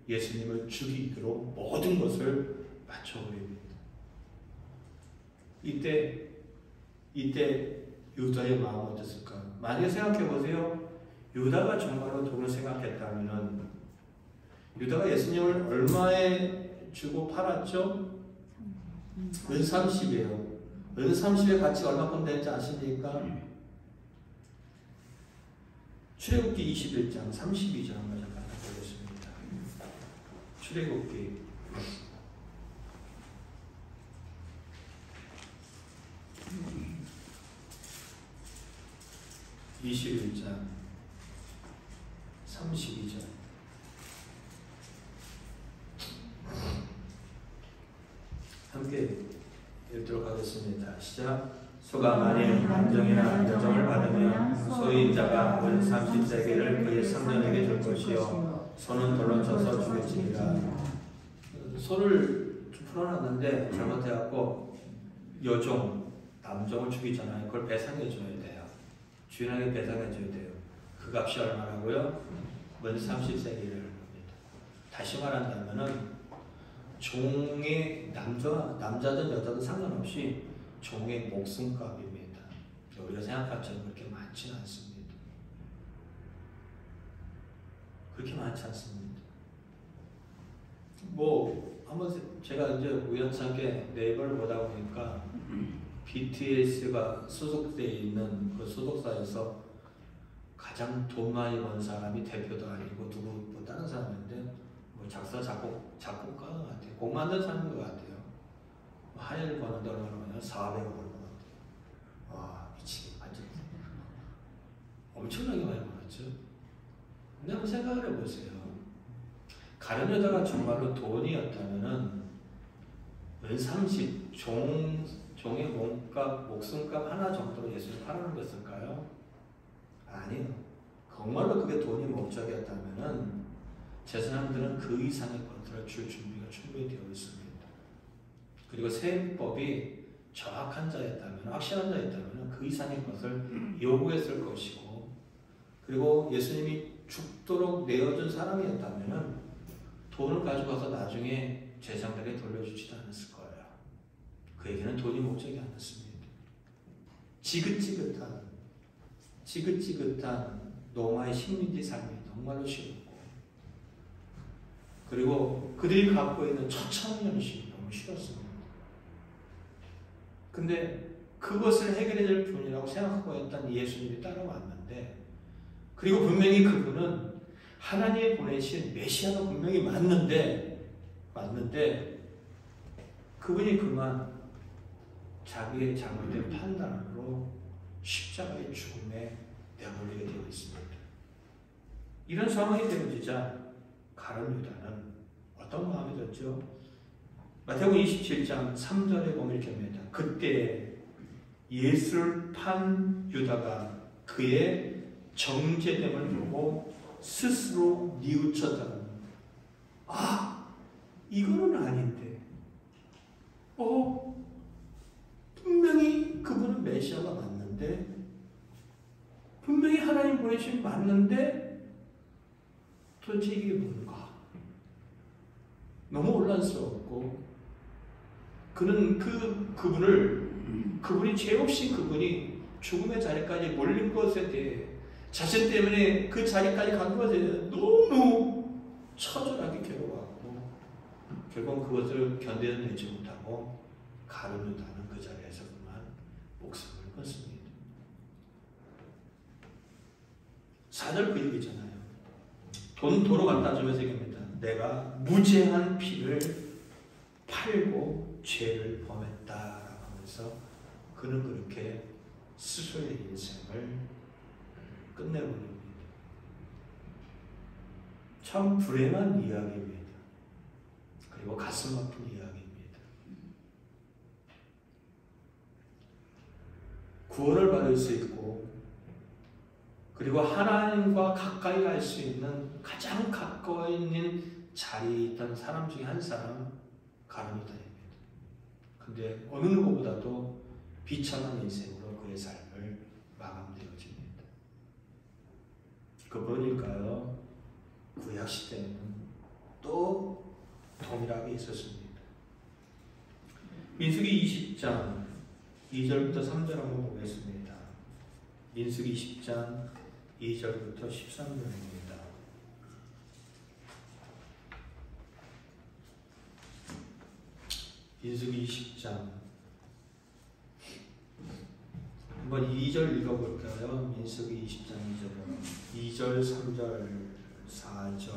예수님을 죽이기로 모든 것을 맞춰버립니다. 이때 유다의 마음은 어땠을까? 만약에 생각해 보세요. 유다가 정말로 돈을 생각했다면 유다가 예수님을 얼마에 주고 팔았죠? 은 30이에요. 은 30의 가치가 얼마큼 되는지 아십니까? 출애굽기 21장 32절 한번 잠깐 보겠습니다. 출애굽기 21장 32절. 함께 읽도록 하겠습니다. 시작. 소가 만일 남정이나 여정을 받으면 소유자가 은 30세겔을 그의 상전에게 줄 것이요 소는 돌로 쳐서 죽일지니라. 소를 풀어놨는데 잘못해갖고 여종, 남종을 죽이잖아요. 그걸 배상해줘야 돼요. 주인에게 배상해줘야 돼요. 그 값이 얼마라고요? 은 30세겔을 합니다. 다시 말한다면은 종의 남자든 여자든 상관없이 종의 목숨값입니다. 우리가 생각할처럼 그렇게 많지는 않습니다. 그렇게 많지 않습니다. 한번 제가 이제 우연찮게 네이버를 보다 보니까 BTS가 소속되어 있는 그 소속사에서 가장 돈 많이 번 사람이 대표도 아니고 누구 다른 사람인데 작사 작곡가 같아요. 곡 만든 사람인 것 같아요. 한 일 버는데 얼마나 버냐? 400억 벌는 것 같아요. 와, 미치겠네. 완전 엄청나게 많이 벌었죠. 근데 한번 생각을 해보세요. 가련 여자가 정말로 돈이었다면은 은 30, 종의 몸값, 목숨값 하나 정도로 예수를 팔아는 것일까요? 아니요. 정말로 그게 돈이 목적이었다면은 제 사람들은 그 이상의 것들을 줄 준비가 충분히 되어 있습니다. 그리고 세법이 정확한 자였다면, 확실한 자였다면 그 이상의 것을 요구했을 것이고, 그리고 예수님이 죽도록 내어준 사람이었다면 돈을 가져가서 나중에 제사장들에게 돌려주지도 않았을 거예요. 그에게는 돈이 목적이 아니었습니다. 지긋지긋한 노마의 식민지 삶이 정말로 싫었고, 그리고 그들이 갖고 있는 처참한 현실이 너무 싫었습니다. 근데 그것을 해결해야 될 분이라고 생각하고 있던 예수님이 따라왔는데, 그리고 분명히 그분은 하나님이 보내신 메시아가 분명히 맞는데 그분이 그만 자기의 잘못된 판단으로 십자가의 죽음에 내몰리게 되어 있습니다. 이런 상황이 되어지자 가룟 유다는 어떤 마음이 들었죠? 마태복음 27장 3절에 보면 이렇게 합니다. 그때 예수를 판 유다가 그의 정죄됨을 보고 스스로 뉘우쳤다는, 이거는 아닌데, 분명히 그분은 메시아가 맞는데, 분명히 하나님 보내신 맞는데, 도대체 이게 뭔가? 너무 혼란스러웠고, 그분이 죄 없이 그분이 죽음의 자리까지 몰린 것에 대해, 자신 때문에 그 자리까지 간 것에 대해 너무 처절하게 괴로워하고, 결국 그것을 견뎌내지 못하고 가룟 유다는 그 자리에서 그만 목숨을 끊습니다. 4절 그 얘기잖아요. 돈 도로 갖다 주면서 얘기합니다. 내가 무죄한 피를 팔고 죄를 범했다라고 하면서 그는 그렇게 스스로의 인생을 끝내버립니다. 참 불행한 이야기입니다. 그리고 가슴 아픈 이야기입니다. 구원을 받을 수 있고, 그리고 하나님과 가까이 할 수 있는 가장 가까이 있는 자리에 있던 사람 중에 한 사람, 가룟 유다입니다. 근데 어느 누구보다도 비참한 인생으로 그의 삶을 마감되어집니다. 그분일까요? 구약 시대에는 또 동일하게 있었습니다. 민수기 20장 2절부터 3절 한번 보겠습니다. 민수기 10장 2절부터 13절입니다. 민수기 20장 한번 2절 읽어볼까요? 민수기 20장 2절 3절 4절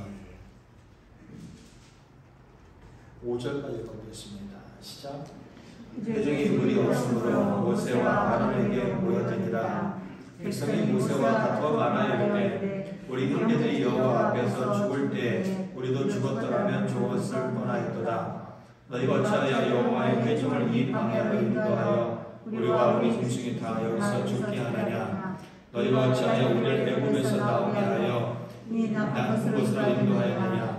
5절까지 읽어보겠습니다. 시작. 회중이 물이 없으므로 모세와 아론에게 모여드니라. 백성이 모세와 다투어 말하여 이르되 우리 형제들이 여호와 앞에서 죽을 때 우리도 죽었더라면 좋았을 뻔하였도다. 너희가 어찌하여 여호와의 회중을 이 방향으로 인도하여 우리와 우리 짐승이 다 여기서 죽게 하느냐. 너희가 어찌하여 우리를 애굽에서 나오게 하여 나쁜 곳으로 인도하였느냐.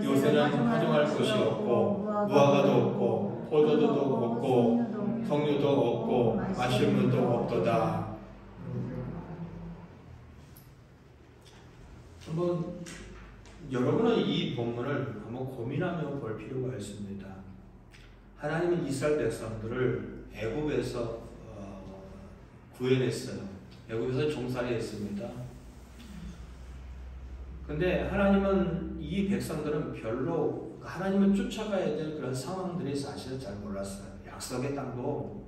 요새는 파종할 곳이 없고 무화과도 없고 포도도 없고 석류도 없고 마실 물도 없도다. 한번 여러분은 이 본문을 한번 고민하며 볼 필요가 있습니다. 하나님은 이스라엘 백성들을 애굽에서 구해냈어요. 애굽에서 종살이 했습니다. 근데 하나님은 이 백성들은 별로 하나님을 쫓아가야 될 그런 상황들이 사실은 잘 몰랐어요. 약속의 땅도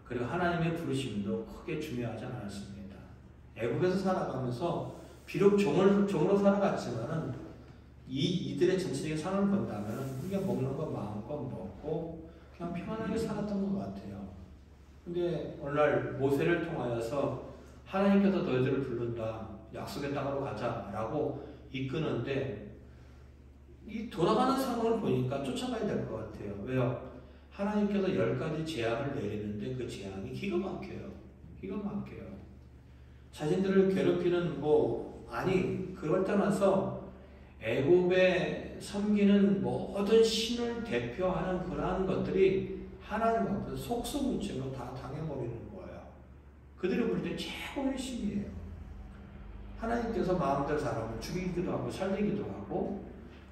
그리고 하나님의 부르심도 크게 중요하지 않았습니다. 애굽에서 살아가면서 비록 종으로 살아갔지만은 이들의 전체적인 상황을 본다면 그냥 먹는 거 마음껏 먹고 그냥 편안하게 살았던 것 같아요. 근데 오늘날 모세를 통하여서 하나님께서 너희들을 부른다. 약속의 땅으로 가자라고 이끄는데 이 돌아가는 상황을 보니까 쫓아가야 될 것 같아요. 왜요? 하나님께서 10가지 재앙을 내리는데 그 재앙이 기가 막혀요. 기가 막혀요. 자신들을 괴롭히는 그걸 떠나서 애굽에 섬기는 모든 신을 대표하는 그러한 것들이 하나님 앞에서 속수무책으로 다 당해버리는 거예요. 그들이 볼 때 최고의 신이에요. 하나님께서 마음대로 사람을 죽이기도 하고 살리기도 하고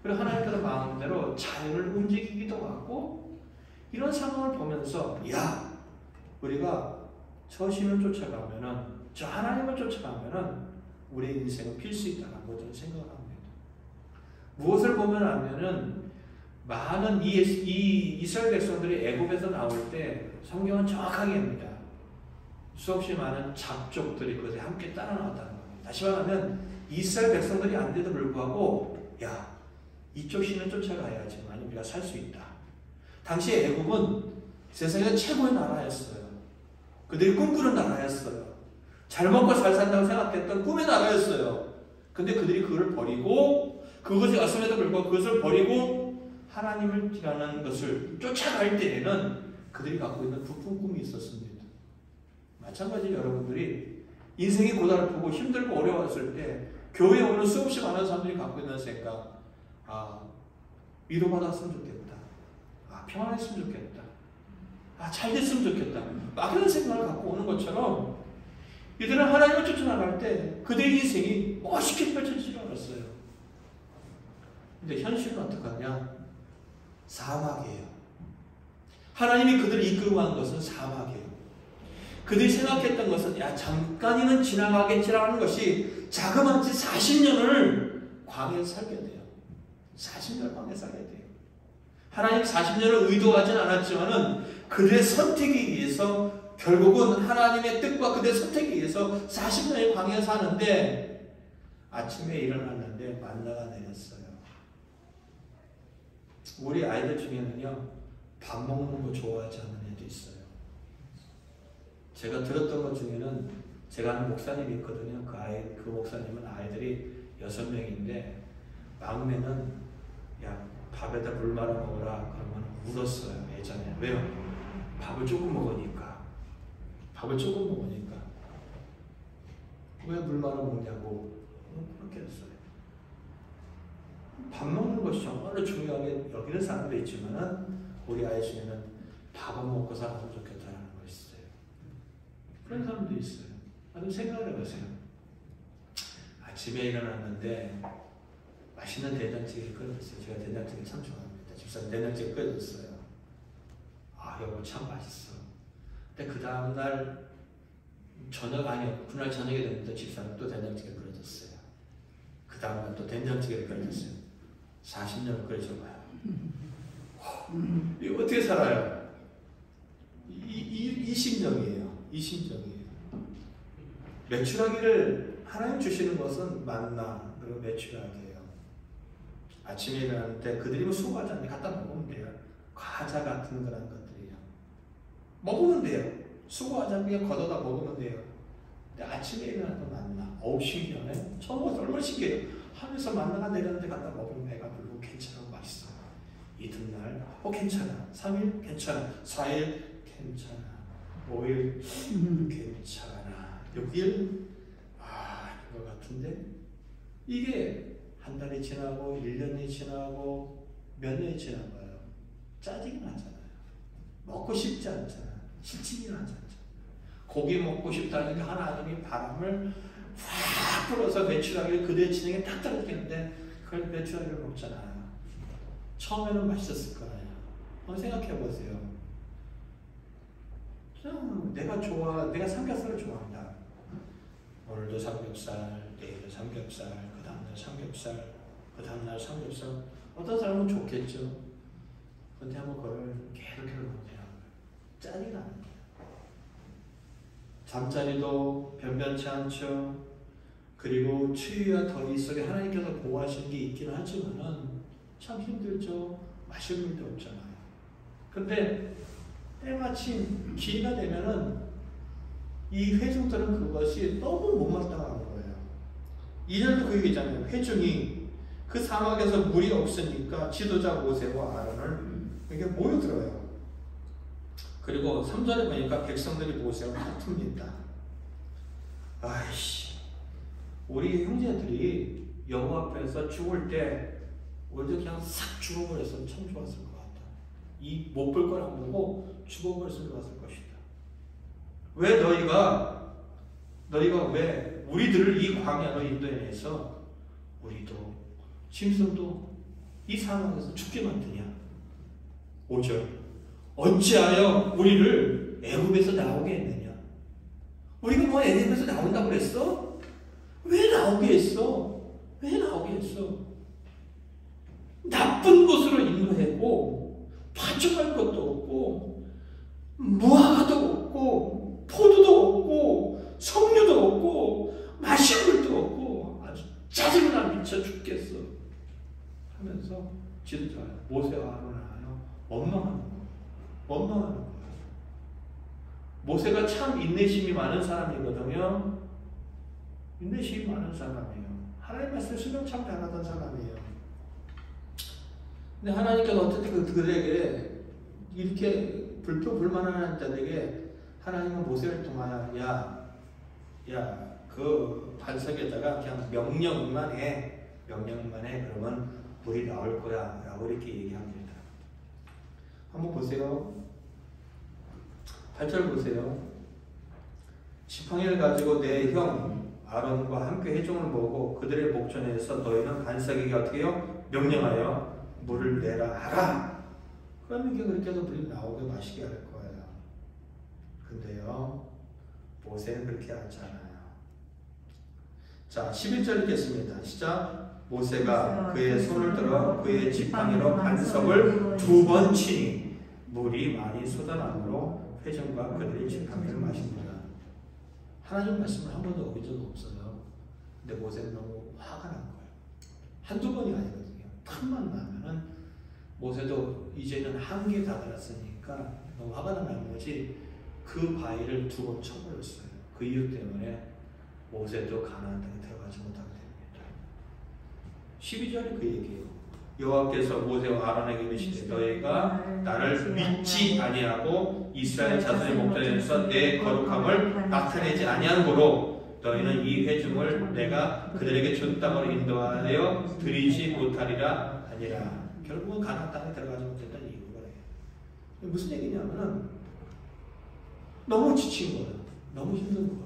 그리고 하나님께서 마음대로 자연을 움직이기도 하고 이런 상황을 보면서 야 우리가 저 신을 쫓아가면은 저 하나님을 쫓아가면은 우리의 인생은 필 수 있다라고 저는 생각을 합니다. 무엇을 보면 하면은 많은 이 이스라엘 백성들이 애굽에서 나올 때 성경은 정확하게 합니다. 수없이 많은 잡족들이 그것에 함께 따라 나왔다는 겁니다. 다시 말하면 이스라엘 백성들이 안 돼도 불구하고 야 이쪽 신을 쫓아가야지만 우리가 살 수 있다. 당시 애굽은 세상에서 최고의 나라였어요. 그들이 꿈꾸는 나라였어요. 잘 먹고 잘 산다고 생각했던 꿈의 나라였어요. 근데 그들이 그걸 버리고 그것이 왔음에도 불구하고 그것을 버리고 하나님을 지나는 것을 쫓아갈 때에는 그들이 갖고 있는 부푼 꿈이 있었습니다. 마찬가지로 여러분들이 인생이 고달프고 힘들고 어려웠을 때 교회에 오는 수없이 많은 사람들이 갖고 있는 생각 위로받았으면 좋겠다. 평안했으면 좋겠다. 잘 됐으면 좋겠다. 막 이런 생각을 갖고 오는 것처럼 이들은 하나님을 쫓아나갈 때 그들의 인생이 멋있게 펼쳐지지 않았어요. 근데 현실은 어떡하냐? 사막이에요. 하나님이 그들을 이끌고 간 것은 사막이에요. 그들이 생각했던 것은 잠깐이면 지나가겠지라는 것이 자그마치 40년을 광야에서 살게 돼요. 40년을 광야에서 살게 돼요. 하나님 40년을 의도하진 않았지만은 그들의 선택에 의해서 결국은 하나님의 뜻과 그들의 선택에 의해서 40년의 광야에 사는데 아침에 일어났는데 만나가 내렸어요. 우리 아이들 중에는요 밥 먹는 거 좋아하지 않는 애도 있어요. 제가 들었던 것 중에는 제가 아는 목사님이 있거든요. 그 목사님은 아이들이 6명인데 막내는 야 밥에다 물 말아 먹어라 그러면 울었어요. 예전에. 왜요? 밥을 조금 먹으니까. 왜 물 말아 먹냐고 그렇게 했어요. 밥 먹는 것이 정말로 중요하게 여기는 사람도 있지만 우리 아이 중에는 밥은 먹고 살았으면 좋겠다는 거 있어요. 그런 사람도 있어요. 아주 생각을 해보세요. 아침에 일어났는데 맛있는 된장찌개를 끓였어요. 제가 된장찌개 참 좋아합니다. 집사람 된장찌개 끓였어요. 아, 여보 참 맛있어. 근데 그 다음날 저녁 아니요. 그날 저녁에 됐는데 집사람 또 된장찌개 끓여줬어요. 그 다음날 또 된장찌개를 끓여줬어요. 40년을 끓여줘봐요. 이거 어떻게 살아요? 이 심정이에요. 이 심정이에요. 메추라기를 하나님 주시는 것은 만나 그리고 메추라기예요. 아침에 일어났는데 그들이 뭐 수고하지 않니 갖다 먹으면 돼요. 과자 같은 그런 것들이요. 먹으면 돼요. 수고하지 않게 걷어다 먹으면 돼요. 근데 아침에 일어나도 만나. 어우 신기하네. 처음 와서 얼마나 신기해요. 하늘에서 만나가 내렸는데 갖다 먹으면 배가 불고 괜찮아 맛있어. 이튿날 괜찮아. 3일 괜찮아. 4일 괜찮아. 5일 괜찮아. 6일 이거 같은데 이게 한 달이 지나고 1년이 지나고 몇 년이 지나봐요. 짜증이 나잖아요. 먹고 싶지 않잖아요. 실증이 나지 않잖아요. 고기 먹고 싶다니까 하나님이 바람을 확 불어서 메추라기를 그대의 진영에 딱 떨어뜨리는데 그걸 메추라기를 먹잖아요. 처음에는 맛있었을 거예요. 한번 생각해 보세요. 내가 삼겹살을 좋아한다. 오늘도 삼겹살, 내일도 삼겹살, 그 다음날 삼겹살, 그 다음날 삼겹살. 어떤 사람은 좋겠죠. 근데 한번 그걸 계속 먹어요. 짜증이 나는 거예요. 잠자리도 변변치 않죠. 그리고 추위와 더위 속에 하나님께서 보호하시는 게 있기는 하지만은 참 힘들죠. 마실 물도 없잖아요. 근데 때마침 기회가 되면은 이 회중들은 그것이 너무 못마땅한 거예요. 이절도 그 얘기잖아요. 회중이 그 사막에서 물이 없으니까 지도자 모세와 아론을 이렇게 모여들어요. 그리고 3절에 보니까 백성들이 모세와 다툽니다. 아이씨, 우리 형제들이 여호와 앞에서 죽을 때 우리도 그냥 싹 죽어버렸으면 참 좋았을 것 같다. 이 못 볼 걸 안 보고 죽어버렸으면 좋았을 것이다. 왜 너희가 왜 우리들을 이 광야로 인도해내서 우리도 짐승도 이 상황에서 죽게 만드냐? 5절 어찌하여 우리를 애굽에서 나오게 했느냐? 우리가 뭐 애굽에서 나온다고 그랬어? 왜 나오게 했어? 왜 나오게 했어? 나쁜 곳으로 인도했고 파종할 것도 없고 무화과도 없고 포도도 없고 석류도 없고 마실 물도 없고 아주 짜증나 미쳐 죽겠어 하면서 지도자 모세와 아론을 원망하는 거예요. 모세가 참 인내심이 많은 사람이거든요. 인내심이 많은 사람이에요. 하나님 말씀 수명 참 잘하던 사람이에요. 근데 하나님께서 어쨌든 그들에게 이렇게 불만하는 자들에게 하나님은 모세를 통하여 그 반석에다가 그냥 명령만 해. 그러면 물이 나올 거야 라고 이렇게 얘기합니다. 한번 보세요. 8절 보세요. 지팡이를 가지고 내 형 아론과 함께 회중을 모으고 그들의 목전에서 너희는 반석에게 어떻게 해요? 명령하여 물을 내라 하라. 그러면 이게 그렇게 해서 물이 나오게 마시게 할 거예요. 근데요 모세는 그렇게 하지 않아요. 자 11절 읽겠습니다. 시작. 모세가 그의 손을 들어 그의 지팡이로 반석을 2번 치니 물이 많이 쏟아나므로 회중과 그들의 지팡이를 마십니다. 하나님 말씀을 한 번도 어긴 적이 없어요. 근데 모세는 너무 화가 난 거예요. 한두 번이 아니거든요. 틈만 나면은 모세도 이제는 한계에 다다랐으니까 너무 화가 난 나머지 그 바위를 2번 쳐버렸어요. 그 이유 때문에 모세도 가나안 땅에 들어가지 못하게 됩니다. 12절에 그 얘기예요. 여호와께서 모세와 아론에게 이르시되 너희가 나를 믿지 아니하고 이스라엘 자손의 목전에서 내 거룩함을 나타내지 아니하므로 너희는 이 회중을 내가 그들에게 준 땅으로 인도하여 드리지 못하리라 하니라. 결국은 가나안 땅에 들어가지 못했다는 이유가 그래요. 무슨 얘기냐면은 너무 지친 거예요. 너무 힘든 거예요.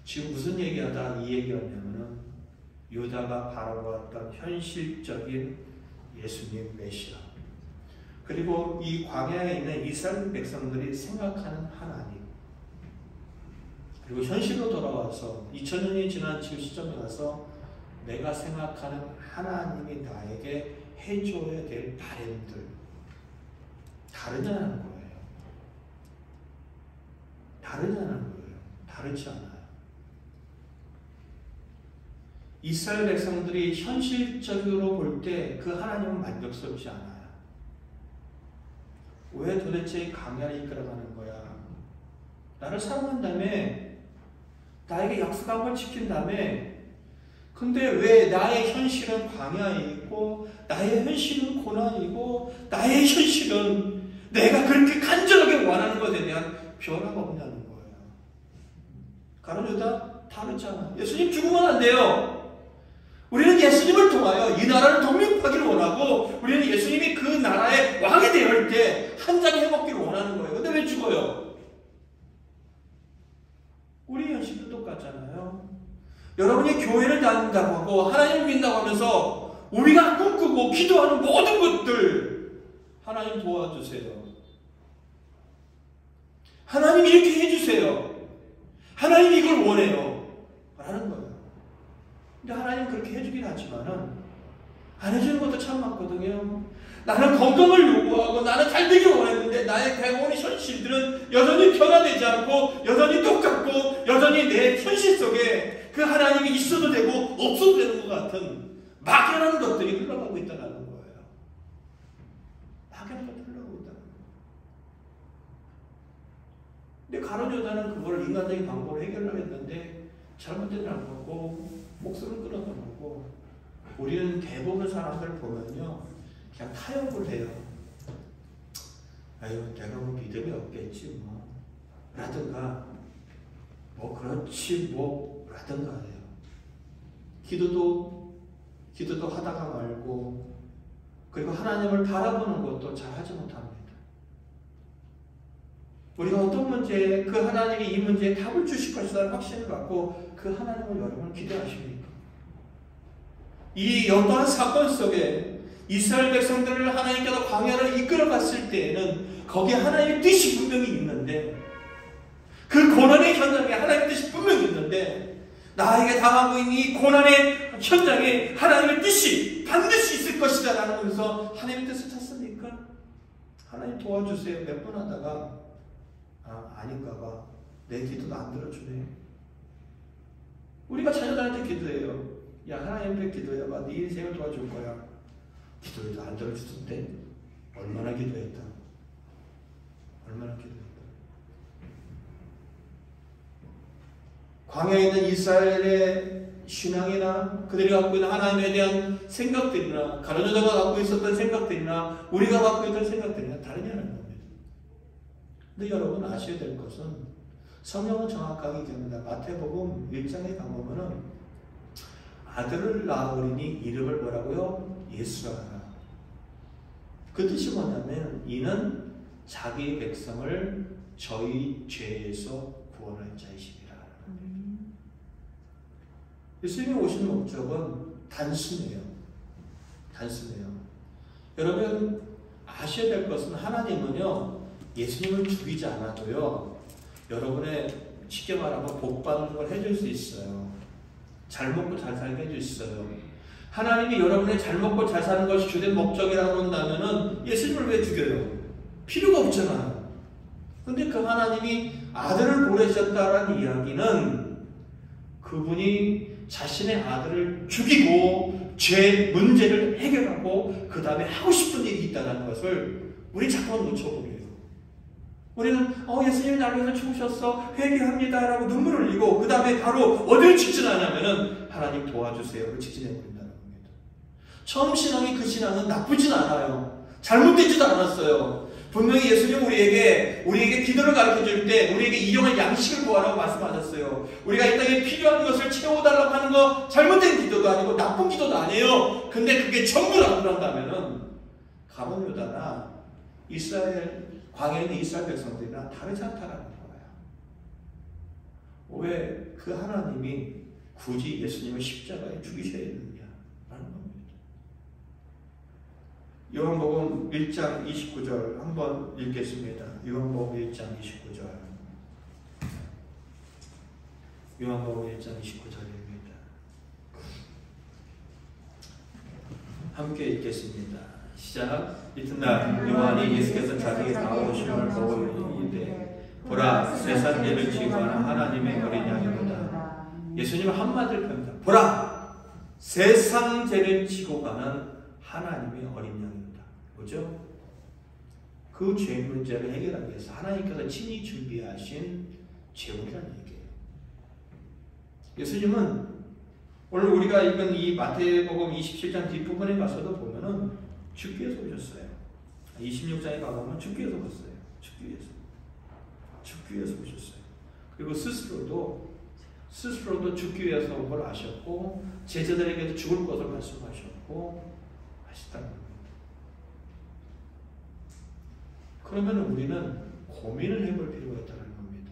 지금 무슨 얘기하다 이 얘기였냐면은 유다가 바라보았던 현실적인 예수님 메시아, 그리고 이 광야에 있는 이스라엘 백성들이 생각하는 하나님, 그리고 현실로 돌아와서 2000년이 지난 지금 시점에 와서 내가 생각하는 하나님이 나에게 해줘야 될 바램들 다르냐는 거예요. 다르냐는 거예요. 다르지 않아요. 이스라엘 백성들이 현실적으로 볼 때 그 하나님은 만족스럽지 않아요. 왜 도대체 광야를 이끌어가는 거야? 나를 사랑한다며, 나에게 약속한 걸 지킨다며, 근데 왜 나의 현실은 광야에 있고 나의 현실은 고난이고 나의 현실은 내가 그렇게 간절하게 원하는 것에 대한 변화가 없냐는 거예요. 가론 유다 다르잖아. 예수님 죽으면 안 돼요. 우리는 예수님을 통하여 이 나라를 독립하기를 원하고, 우리는 예수님이 그 나라의 왕이 되을 때 한 잔 해먹기를 원하는 거예요. 근데 왜 죽어요? 우리 현실도 똑같잖아요. 여러분이 교회를 다닌다고 하고 하나님을 믿는다고 하면서 우리가 꿈꾸고 기도하는 모든 것들 하나님 도와주세요. 하나님 이렇게 해주세요. 하나님 이걸 원해요. 라는 거예요. 근데 하나님 그렇게 해주긴 하지만은 안 해주는 것도 참 많거든요. 나는 건강을 요구하고 나는 잘 되길 원했는데 나의 배워온 현실들은 여전히 변화되지 않고 여전히 똑같고 여전히 내 현실 속에 그 하나님이 있어도 되고 없어도 되는 것 같은 막연한 것들이 흘러가고 있다는 거예요. 막연한 것들이 흘러가고 있다는 거예요. 근데 가론 유다는 그걸 인간적인 방법으로 해결을 했는데 잘못된 방법고 목숨을 끊어버리고, 우리는 대부분 사람들 보면요 그냥 타협을 해요. 아유 내가 뭐 믿음이 없겠지 뭐 라든가 뭐 그렇지 뭐 라든가 해요. 기도도 하다가 말고, 그리고 하나님을 바라보는 것도 잘 하지 못합니다. 우리가 어떤 문제에 그 하나님이 이 문제에 답을 주실 것이라는 확신을 갖고 그 하나님을 여러분 기대하십니까? 이 어떠한 사건 속에 이스라엘 백성들을 하나님께서 광야를 이끌어갔을 때에는 거기에 하나님의 뜻이 분명히 있는데, 그 고난의 현장에 하나님의 뜻이 분명히 있는데, 나에게 당하고 있는 이 고난의 현장에 하나님의 뜻이 반드시 있을 것이다 라는 것에서 하나님의 뜻을 찾습니까? 하나님 도와주세요. 몇 번 하다가 아닌가 봐. 내 기도도 안 들어주네. 우리가 자녀들한테 기도해요. 야 하나님께 기도해봐. 네 인생을 도와줄 거야. 기도해도 안 들어주던데 얼마나 기도했다. 얼마나 기도했다. 광야에 있는 이스라엘의 신앙이나 그들이 갖고 있는 하나님에 대한 생각들이나 가론 유다가 갖고 있었던 생각들이나 우리가 갖고 있던 생각들이나 다르냐는 겁니다. 근데 여러분 아셔야 될 것은 성경은 정확하게 얘기합니다. 마태복음 1장에 가보면은 아들을 낳으리니 이름을 뭐라고요? 예수라 하라. 그 뜻이 뭐냐면 이는 자기 백성을 저희 죄에서 구원할 자이십니다. 예수님이 오신 목적은 단순해요. 단순해요. 여러분 아셔야 될 것은 하나님은요 예수님을 죽이지 않아도요 여러분의 쉽게 말하면 복 받는 걸 해줄 수 있어요. 잘 먹고 잘 살게 해줄 수 있어요. 하나님이 여러분의 잘 먹고 잘 사는 것이 주된 목적이라고 한다면은 예수님을 왜 죽여요? 필요가 없잖아요. 근데 그 하나님이 아들을 보내셨다라는 이야기는 그분이 자신의 아들을 죽이고 죄 문제를 해결하고 그 다음에 하고 싶은 일이 있다는 것을 우리 자꾸만 놓쳐버려요. 우리는 예수님이 나를 위해서 죽으셨어 회개합니다 라고 눈물을 흘리고 그 다음에 바로 어디를 직진하냐면은 하나님 도와주세요를 직진해버린다는 겁니다. 처음 신앙이 그 신앙은 나쁘진 않아요. 잘못되지도 않았어요. 분명히 예수님 우리에게 기도를 가르쳐줄 때 우리에게 일용할 양식을 구하라고 말씀하셨어요. 우리가 이 땅에 필요한 것을 채워달라고 하는 거 잘못된 기도도 아니고 나쁜 기도도 아니에요. 근데 그게 전부라고 그런다면은 가론 유다나 이스라엘 광야에 있는 이스라엘 백성들이랑 다르지 않다라는 거예요. 왜 그 하나님이 굳이 예수님을 십자가에 죽이셔야 되느냐라는 겁니다. 요한복음 1장 29절 한번 읽겠습니다. 요한복음 1장 29절. 요한복음 1장 29절입니다. 함께 읽겠습니다. 시작. 이튿날 요한이 예수께서 자기의 나오심을 보고 이르되 보라 세상 죄를 지고 하는 하나님의 어린 양이로다. 예수님은 한마디를 표현합니다. 보라 세상 죄를 지고 가는 하나님의 어린 양이로다. 뭐죠? 그 죄 문제를 해결하기 위해서 하나님께서 친히 준비하신 제물이라는 얘기예요. 예수님은 오늘 우리가 읽은 이 마태복음 27장 뒷부분에 가서도 보면은 죽기 위해서 오셨어요. 26장에 가보면 죽기 위해서 왔어요. 죽기 위해서 오셨어요. 그리고 스스로도 죽기 위해서 온 걸 아셨고 제자들에게도 죽을 것을 말씀하셨고 하시다는 겁니다. 그러면 우리는 고민을 해볼 필요가 있다는 겁니다.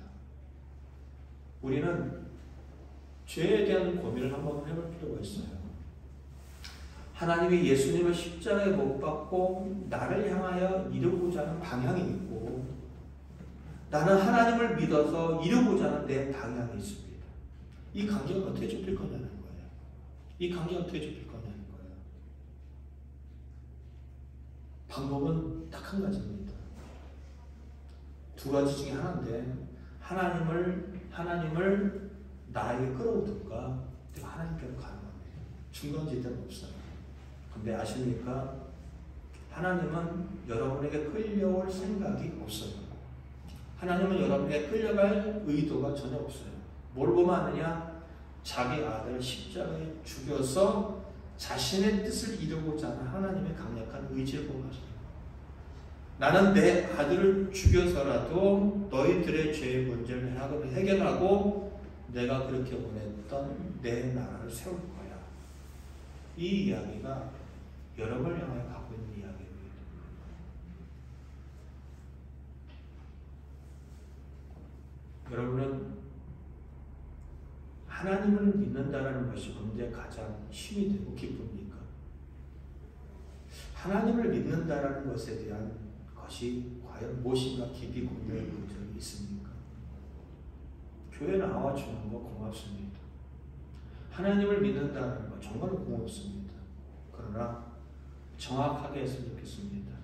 우리는 죄에 대한 고민을 한번 해볼 필요가 있어요. 하나님이 예수님을 십자가에 못 박고 나를 향하여 이루고자 하는 방향이 있고 나는 하나님을 믿어서 이루고자 하는 내 방향이 있습니다. 이 관계가 어떻게 좁힐 거냐는 거예요. 이 관계가 어떻게 좁힐 거냐는 거예요. 방법은 딱 한 가지입니다. 두 가지 중에 하나인데 하나님을 나에게 끌어오든가 내가 하나님께로 가는 겁니다. 중간지대는 없어요. 근데 아십니까? 하나님은 여러분에게 끌려올 생각이 없어요. 하나님은 여러분에게 끌려갈 의도가 전혀 없어요. 뭘 보면 아느냐? 자기 아들을 십자가에 죽여서 자신의 뜻을 이루고자 하는 하나님의 강력한 의지를 보면 하십니다. 나는 내 아들을 죽여서라도 너희들의 죄의 문제를 해결하고 내가 그렇게 원했던 내 나라를 세울 거야. 이 이야기가 여러분을 향하여 갖고 있는 이야기입니다. 여러분은 하나님을 믿는다는 것이 언제 가장 힘이 되고 기쁩니까? 하나님을 믿는다는 것에 대한 것이 과연 무엇인가 깊이 고민해 본 적이 있습니까? 교회 나와주는 거 고맙습니다. 하나님을 믿는다는 거 정말 고맙습니다. 그러나 정확하게 했으면 좋겠습니다.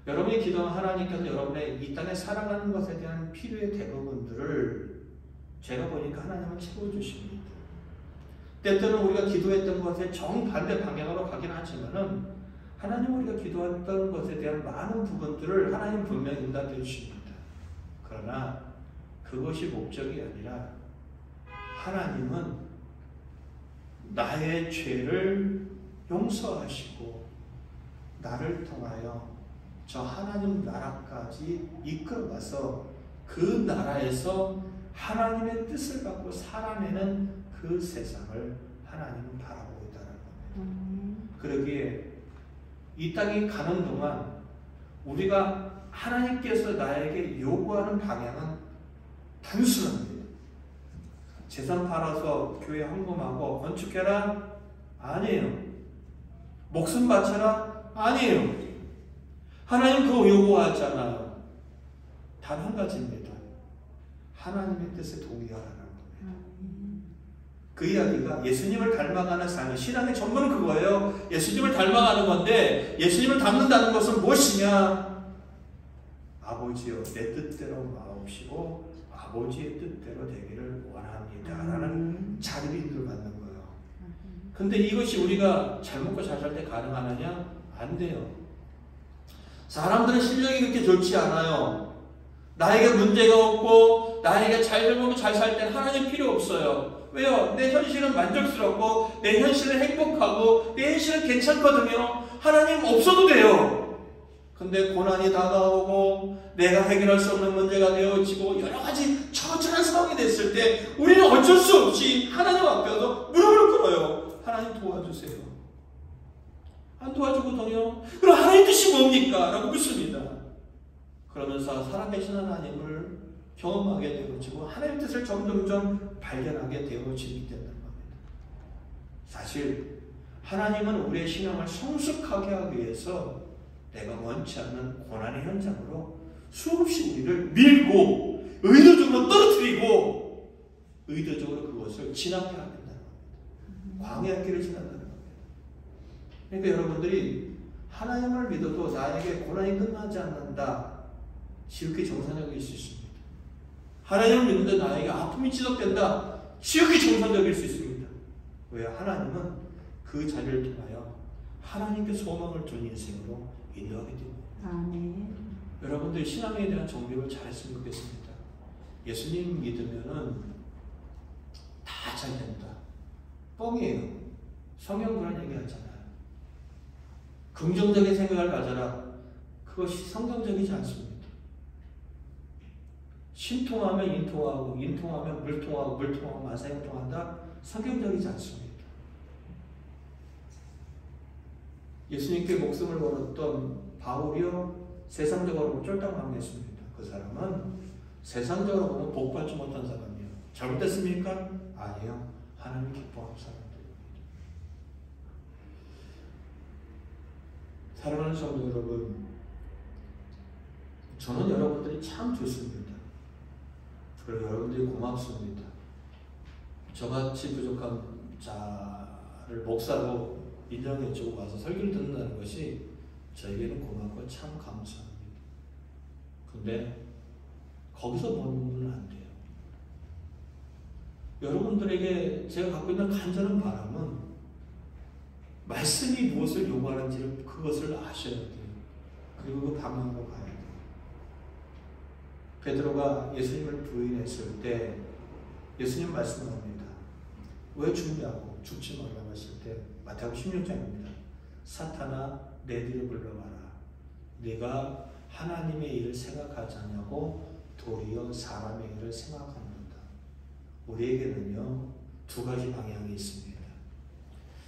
여러분이 기도한 하나님께서 여러분의 이 땅에 살아가는 것에 대한 필요의 대부분들을 제가 보니까 하나님은 채워주십니다. 때때는 우리가 기도했던 것에 정반대 방향으로 가긴 하지만은 하나님 우리가 기도했던 것에 대한 많은 부분들을 하나님 분명히 응답해 주십니다. 그러나 그것이 목적이 아니라 하나님은 나의 죄를 용서하시고 나를 통하여 저 하나님 나라까지 이끌어가서 그 나라에서 하나님의 뜻을 갖고 살아내는 그 세상을 하나님은 바라보고 있다는 겁니다. 그러기에 이 땅에 가는 동안 우리가 하나님께서 나에게 요구하는 방향은 단순합니다. 재산 팔아서 교회 헌금하고 건축해라? 아니에요. 목숨 바쳐라? 아니에요. 하나님 그거 요구하잖아요. 단 한 가지입니다. 하나님의 뜻에 동의하라는 겁니다. 그 이야기가 예수님을 닮아가는 삶, 신앙의 전부는 그거예요. 예수님을 닮아가는 건데 예수님을 닮는다는 것은 무엇이냐? 아버지여 내 뜻대로 마옵시고 아버지의 뜻대로 되기를 원합니다 라는 자비를 인도받는 거예요. 근데 이것이 우리가 잘 먹고 잘 살 때 가능하느냐? 안 돼요. 사람들은 실력이 그렇게 좋지 않아요. 나에게 문제가 없고 나에게 잘 먹고 잘 살 때는 하나님 필요 없어요. 왜요? 내 현실은 만족스럽고 내 현실은 행복하고 내 현실은 괜찮거든요. 하나님 없어도 돼요. 근데 고난이 다가오고 내가 해결할 수 없는 문제가 되어지고 여러 가지 처절한 상황이 됐을 때 우리는 어쩔 수 없이 하나님 앞에서 무릎을 꿇어요. 하나님 도와주세요. 안 도와주거든요. 그럼 하나님 뜻이 뭡니까? 라고 묻습니다. 그러면서 살아계신 하나님을 경험하게 되어지고 하나님의 뜻을 점점점 발견하게 되어지게 된다는 겁니다. 사실 하나님은 우리의 신앙을 성숙하게 하기 위해서 내가 원치 않는 고난의 현장으로 수없이 우리를 밀고 의도적으로 떨어뜨리고 의도적으로 그것을 지나게 한다는 겁니다. 광야의 길을 지난다는 겁니다. 그러니까 여러분들이 하나님을 믿어도 나에게 고난이 끝나지 않는다, 지극히 정상적일 수 있습니다. 하나님을 믿는데 나에게 아픔이 지속된다, 지극히 정상적일 수 있습니다. 왜? 하나님은 그 자리를 통하여 하나님께 소망을 둔 인생으로 인도하게 됩니다. 아멘. 여러분들 신앙에 대한 정립을 잘했으면 좋겠습니다. 예수님 믿으면은 다 잘 된다, 뻥이에요. 성경 그런 얘기 하잖아요. 긍정적인 생각을 가져라. 그것이 성경적이지 않습니다. 신통하면 인통하고, 인통하면 물통하고, 물통하면 만사형통한다. 성경적이지 않습니다. 예수님께 목숨을 걸었던 바울이요, 세상적으로 보면 쫄딱망했습니다. 그 사람은 세상적으로 보면 복받지 못한 사람이에요. 잘못됐습니까? 아니에요. 하나님 기뻐하는 사람들입니다. 사랑하는 성도 여러분, 저는 여러분들이 참 좋습니다. 그리고 여러분들이 고맙습니다. 저같이 부족한 자를 목사로 인정해주고 와서 설교를 듣는다는 것이 저에게는 고맙고 참 감사합니다. 근데 거기서 머무르면 안 돼요. 여러분들에게 제가 갖고 있는 간절한 바람은 말씀이 무엇을 요구하는지를 그것을 아셔야 돼요. 그리고 그 방향으로 가야 돼요. 베드로가 예수님을 부인했을 때 예수님 말씀합니다. 왜 죽냐고, 죽지 말라고 했을 때 마태복음 16장입니다. 사탄아, 내 뒤로 물러가라. 네가 하나님의 일을 생각하지 않냐고 도리어 사람의 일을 생각하는다. 우리에게는요, 두 가지 방향이 있습니다.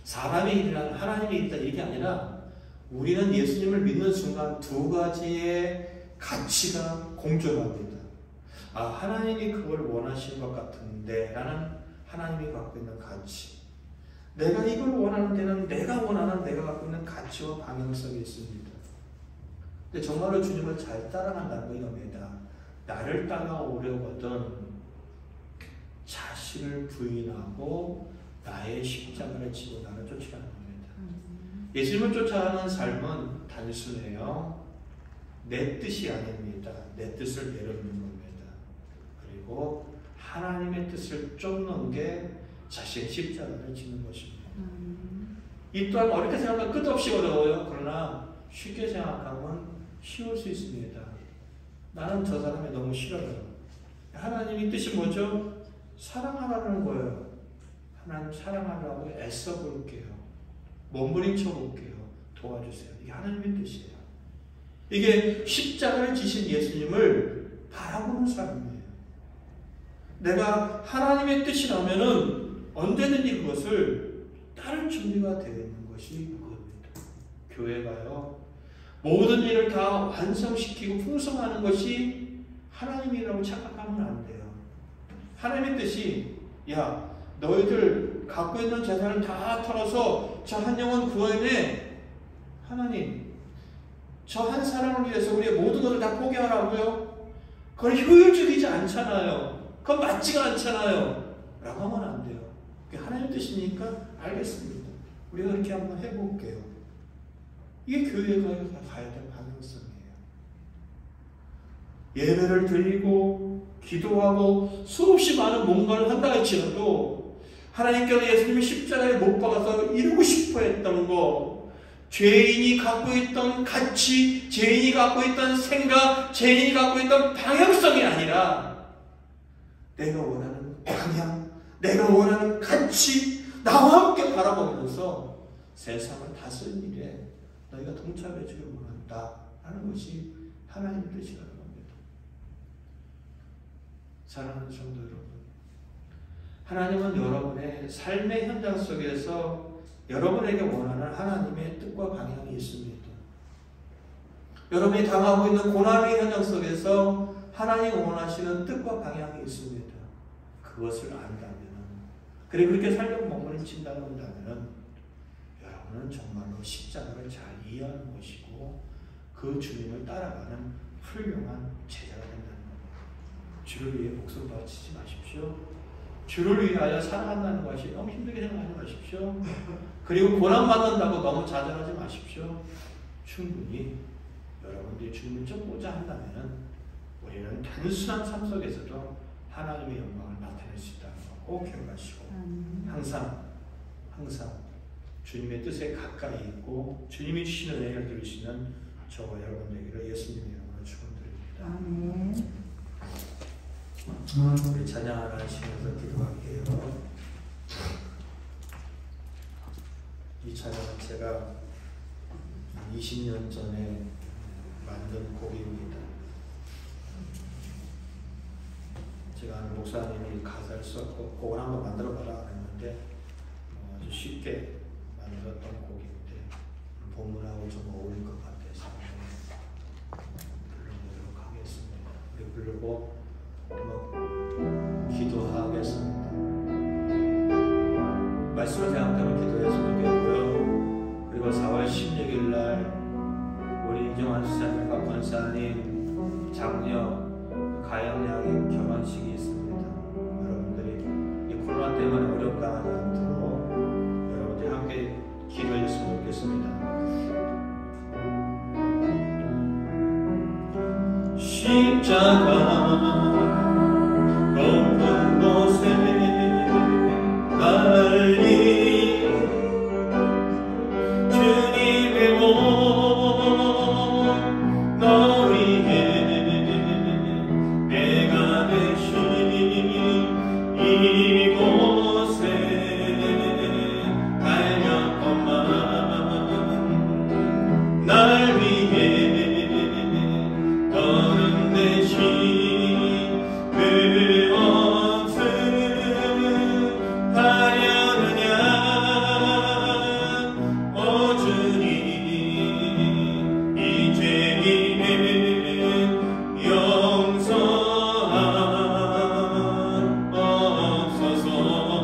사람의 일이란 하나님의 일이다, 이게 아니라 우리는 예수님을 믿는 순간 두 가지의 가치가 공존합니다. 아, 하나님이 그걸 원하시는 것 같은데 라는 하나님이 갖고 있는 가치, 내가 이걸 원하는 데는 내가 원하는 내가 갖고 있는 가치와 방향성이 있습니다. 근데 정말로 주님을 잘 따라간다는 건 이겁니다. 나를 따라오려거든 자신을 부인하고 나의 십자가를 지고 나를 쫓으라는 겁니다. 예수님을 쫓아가는 삶은 단순해요. 내 뜻이 아닙니다. 내 뜻을 내려놓는 겁니다. 그리고 하나님의 뜻을 쫓는 게 자신의 십자가를 지는 것입니다. 이 또한 어렵게 생각하면 끝없이 어려워요. 그러나 쉽게 생각하면 쉬울 수 있습니다. 나는 저 사람이 너무 싫어요. 하나님의 뜻이 뭐죠? 사랑하라는 거예요. 하나님 사랑하라고 애써 볼게요. 몸부림쳐 볼게요. 도와주세요. 이게 하나님의 뜻이에요. 이게 십자가를 지신 예수님을 바라보는 삶이에요. 내가 하나님의 뜻이라면은 언제든지 그것을 따를 준비가 되어 있는 것이 그겁니다. 교회가요, 모든 일을 다 완성시키고 풍성하는 것이 하나님이라고 착각하면 안 돼요. 하나님의 뜻이, 야, 너희들 갖고 있는 재산을 다 털어서 저 한 영혼 구원에, 하나님, 저 한 사람을 위해서 우리의 모든 것을 다 포기하라고요? 그건 효율적이지 않잖아요. 그건 맞지가 않잖아요. 라고 하면 안 돼요. 그게 하나님의 뜻이니까 알겠습니다. 우리가 그렇게 한번 해볼게요. 이게 교회가 가야 될 방향성이에요. 예배를 드리고 기도하고 수없이 많은 뭔가를 한다 할지라도 하나님께서 예수님이 십자가에 못 박아서 이루고 싶어 했던 거, 죄인이 갖고 있던 가치, 죄인이 갖고 있던 생각, 죄인이 갖고 있던 방향성이 아니라 내가 원하는 방향, 내가 원하는 가치, 나와 함께 바라보면서 세상을 다스리는 일에 너희가 동참해 주길 원한다 하는 것이 하나님의 뜻이라는 겁니다. 사랑하는 성도 여러분, 하나님은 여러분의 삶의 현장 속에서 여러분에게 원하는 하나님의 뜻과 방향이 있습니다. 여러분이 당하고 있는 고난의 현장 속에서 하나님이 원하시는 뜻과 방향이 있습니다. 그것을 안다면, 그리고 그렇게 살려고 몸부림친다고 한다면 여러분은 정말로 십자가를 잘 이해하는 것이고 그 주님을 따라가는 훌륭한 제자가 된다는 겁니다. 주를 위해 목숨 바치지 마십시오. 주를 위하여 살아간다는 것이 너무 힘들게 생각하지 마십시오. 그리고 고난받는다고 너무 좌절하지 마십시오. 충분히 여러분들이 주님을 쫓고자 한다면 우리는 단순한 삶 속에서도 하나님의 영광을 나타낼 수 있다는 거 꼭 기억하시고 항상 주님의 뜻에 가까이 있고 주님이 주시는 은혜를 누리시는 저와 여러분 되기를 예수님의 이름으로 축원드립니다. 아멘. 우리 찬양 하나 하시면서 기도할게요. 이 찬양은 제가 20년 전에 만든 곡입니다. 제가 아는 목사님이 가사를 썼고 곡을 한번 만들어봐라 했는데 아주 쉽게 만들었던 곡인데 본문하고 좀 어울릴 것 같아서 불러보도록 하겠습니다. 우리 부르고 기도하겠습니다. 말씀을 생각하면 기도했으면 좋겠고요. 그리고 4월 16일 날 우리 이정환 수사님과 권사님 장녀 가영양의 결혼식이 있습니다. 여러분들이 이 코로나 때문에 어려움 당하지 않도록 여러분들이 함께 기도해 주셨으면 좋겠습니다. 십자가 높은 곳에 달린 주님의 몸 너희의 내가 되신 이곳에 달렸건만 날 위해 너는 대신 용서하옵소서.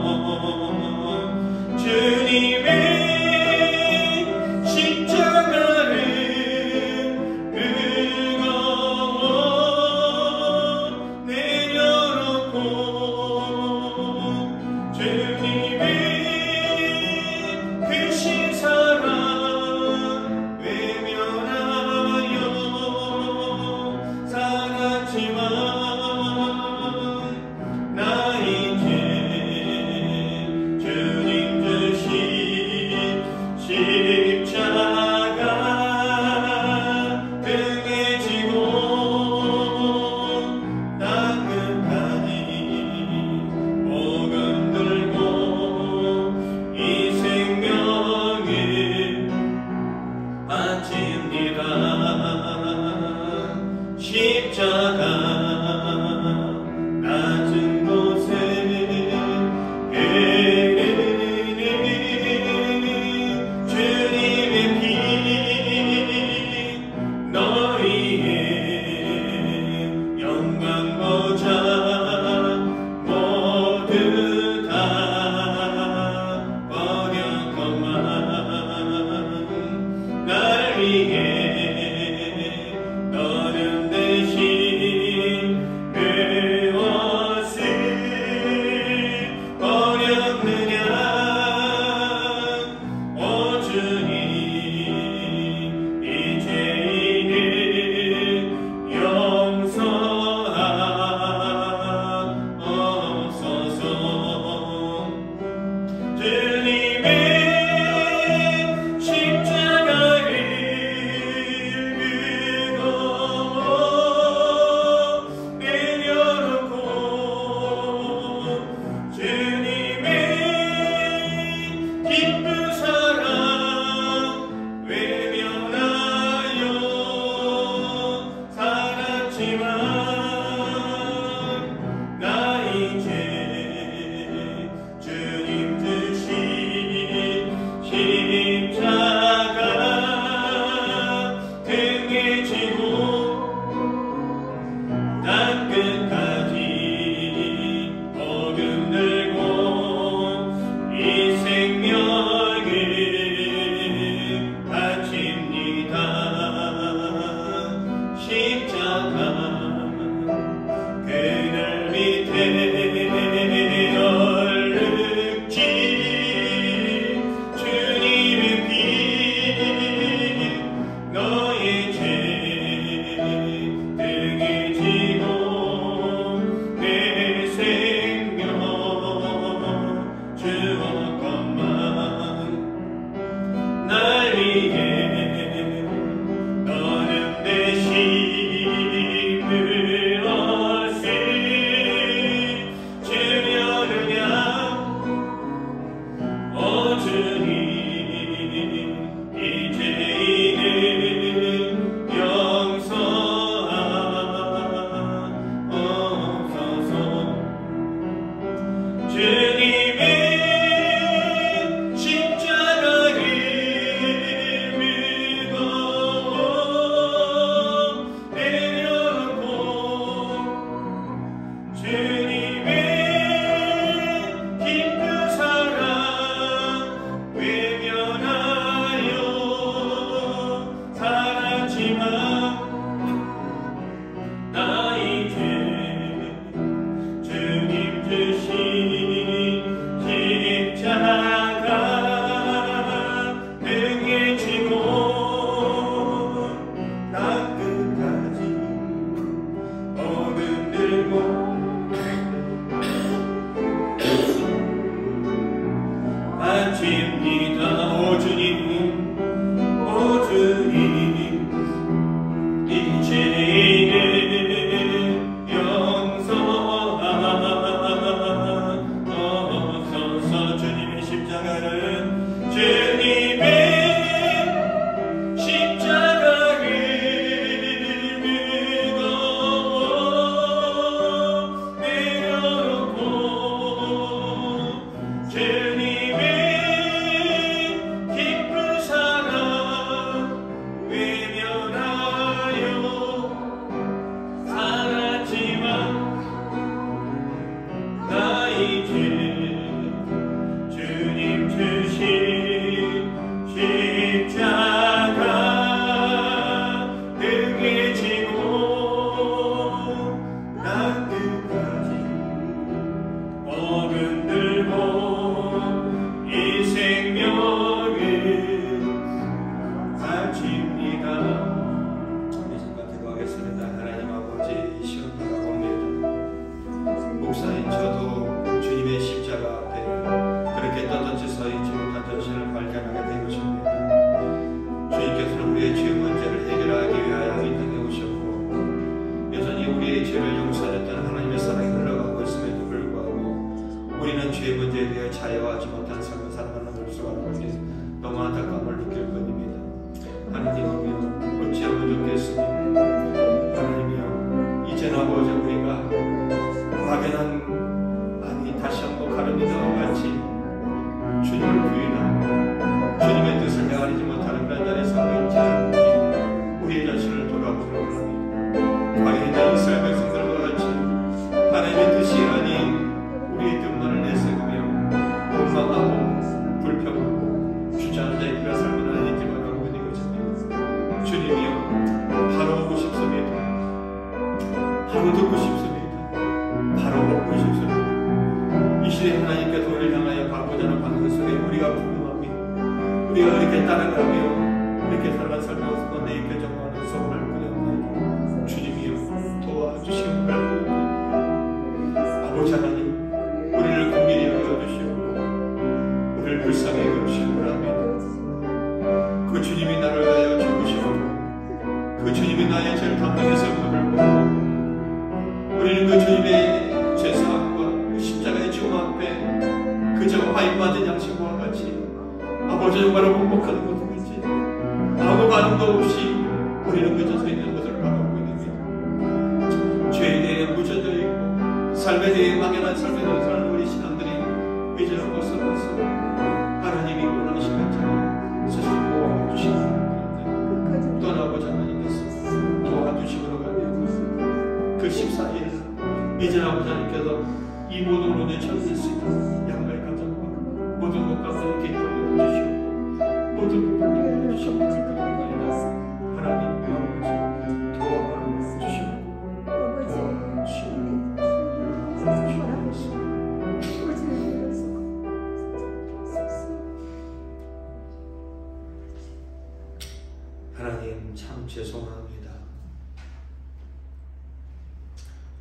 하나님 참 죄송합니다.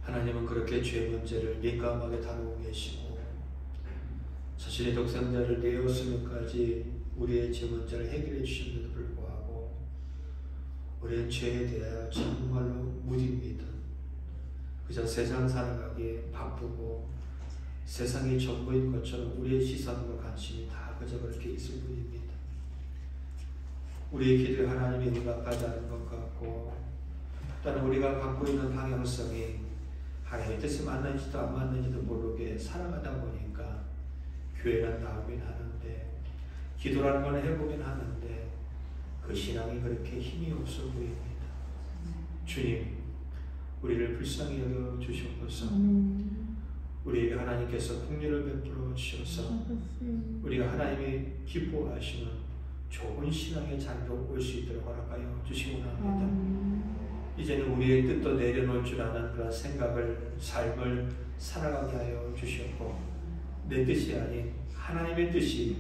하나님은 그렇게 죄 문제를 민감하게 다루고 계시고 자신의 독생자를 내었으면까지 우리의 죄 문제를 해결해 주심에도 불구하고 우리의 죄에 대하여 정말로 무딥니다. 그저 세상 살아가기에 바쁘고 세상이 전부인 것처럼 우리의 시선과 관심이 다 그저 그렇게 있을 뿐입니다. 우리의 기도에 하나님이 응답하지 않은 것 같고 또는 우리가 갖고 있는 방향성이 하나님의 뜻이 맞는지도 안 맞는지도 모르게 살아가다 보니까 교회는 나오긴 하는데 기도라는 건 해보긴 하는데 그 신앙이 그렇게 힘이 없어 보입니다. 주님, 우리를 불쌍히 여겨 주시옵소서. 우리에게 하나님께서 긍휼을 베풀어 주셔서 우리가 하나님이 기뻐하시는 좋은 신앙의 자리로 올 수 있도록 허락하여 주시고 합니다. 이제는 우리의 뜻도 내려놓을 줄 아는 그런 생각을, 삶을 살아가게 하여 주시옵고 내 뜻이 아닌 하나님의 뜻이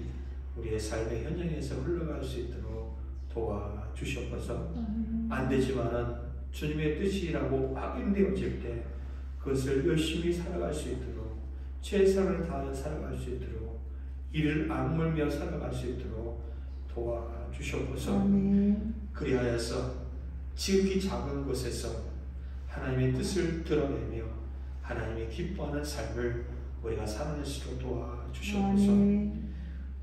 우리의 삶의 현장에서 흘러갈 수 있도록 도와주시옵소서. 안 되지만은 주님의 뜻이라고 확인되어질 때 그것을 열심히 살아갈 수 있도록, 최선을 다하여 살아갈 수 있도록, 이를 악물며 살아갈 수 있도록 도와주시옵소서. 그리하여서 지극히 작은 곳에서 하나님의 뜻을 드러내며 하나님이 기뻐하는 삶을 우리가 살아낼 수 있도록 도와주시옵소서.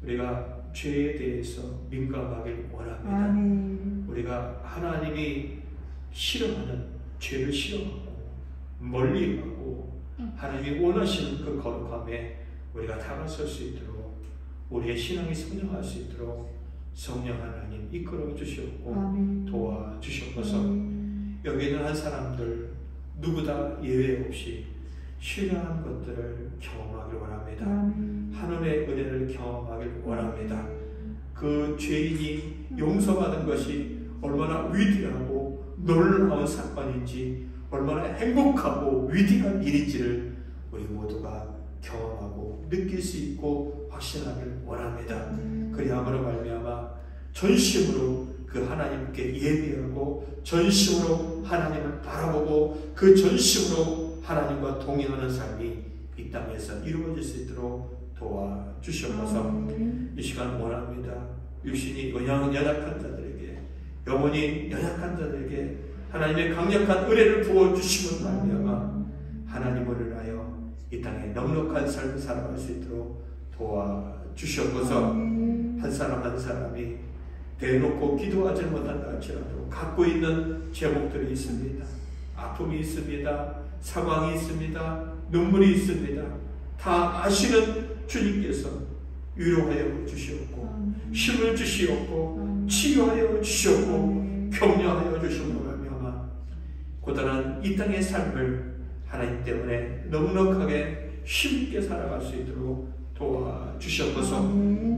우리가 죄에 대해서 민감하길 원합니다. 우리가 하나님이 싫어하는 죄를 싫어하고 멀리하고 하나님이 원하시는 그 거룩함에 우리가 다가설 수 있도록, 우리의 신앙이 성장할 수 있도록 성령 하나님 이끌어 주시옵고 도와주시옵소서. 여기 있는 한 사람들 누구다 예외 없이 신령한 것들을 경험하길 원합니다. 하늘의 은혜를 경험하길 원합니다. 그 죄인이 용서받은 것이 얼마나 위대하고 놀라운 사건인지, 얼마나 행복하고 위대한 일인지를 우리 모두가 경험하고 느낄 수 있고 확신하길 원합니다. 그리함으로 말미암아 전심으로 그 하나님께 예배하고 전심으로 하나님을 바라보고 그 전심으로 하나님과 동행하는 삶이 이 땅에서 이루어질 수 있도록 도와주시옵소서. 이 시간 원합니다. 육신이 연약한 자들에게, 영혼이 연약한 자들에게 하나님의 강력한 은혜를 부어주시는 말미암아 하나님을 위하여 이 땅에 넉넉한 삶을 살아갈 수 있도록 도와주시옵소서. 한 사람 한 사람이 대놓고 기도하지 못한다 할지라도 갖고 있는 제목들이 있습니다. 아픔이 있습니다. 상황이 있습니다. 눈물이 있습니다. 다 아시는 주님께서 위로하여 주시옵고 힘을 주시옵고 치유하여 주시옵고 격려하여 주시옵고 말미암아 고단한 이 땅의 삶을 하나님 때문에 넉넉하게 힘있게 살아갈 수 있도록 도와주시옵소서.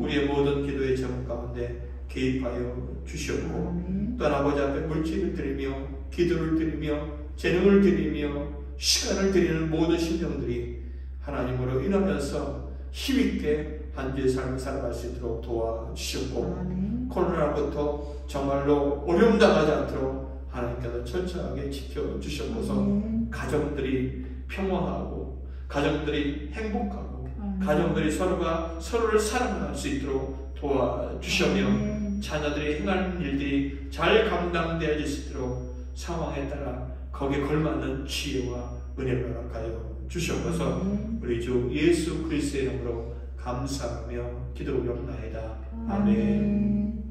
우리의 모든 기도의 제목 가운데 개입하여 주시옵고 또 아버지 앞에 물질을 드리며 기도를 드리며 재능을 드리며 시간을 드리는 모든 심령들이 하나님으로 인하면서 힘있게 한 주의 삶을 살아갈 수 있도록 도와주시옵고 코로나로부터 정말로 어려움 당하지 않도록 하나님께서 철저하게 지켜주시옵소서. 가정들이 평화하고 가정들이 행복하고 가정들이 서로가 서로를 사랑할 수 있도록 도와주시며 자녀들이 행하는 일들이 잘 감당되어질 수 있도록 상황에 따라 거기에 걸맞는 지혜와 은혜를 허락하여 주시옵소서. 우리 주 예수 그리스도의 이름으로 감사하며 기도 올려옵나이다. 아멘.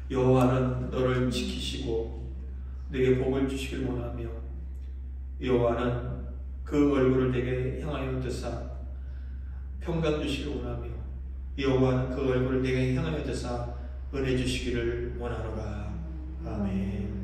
여호와는 너를 지키시고 네게 복을 주시길 원하며 여호와는 그 얼굴을 네게 향하여 드사 평강 주시길 원하며 여호와는 그 얼굴을 네게 향하여 드사 은혜 주시기를 원하노라. 아멘.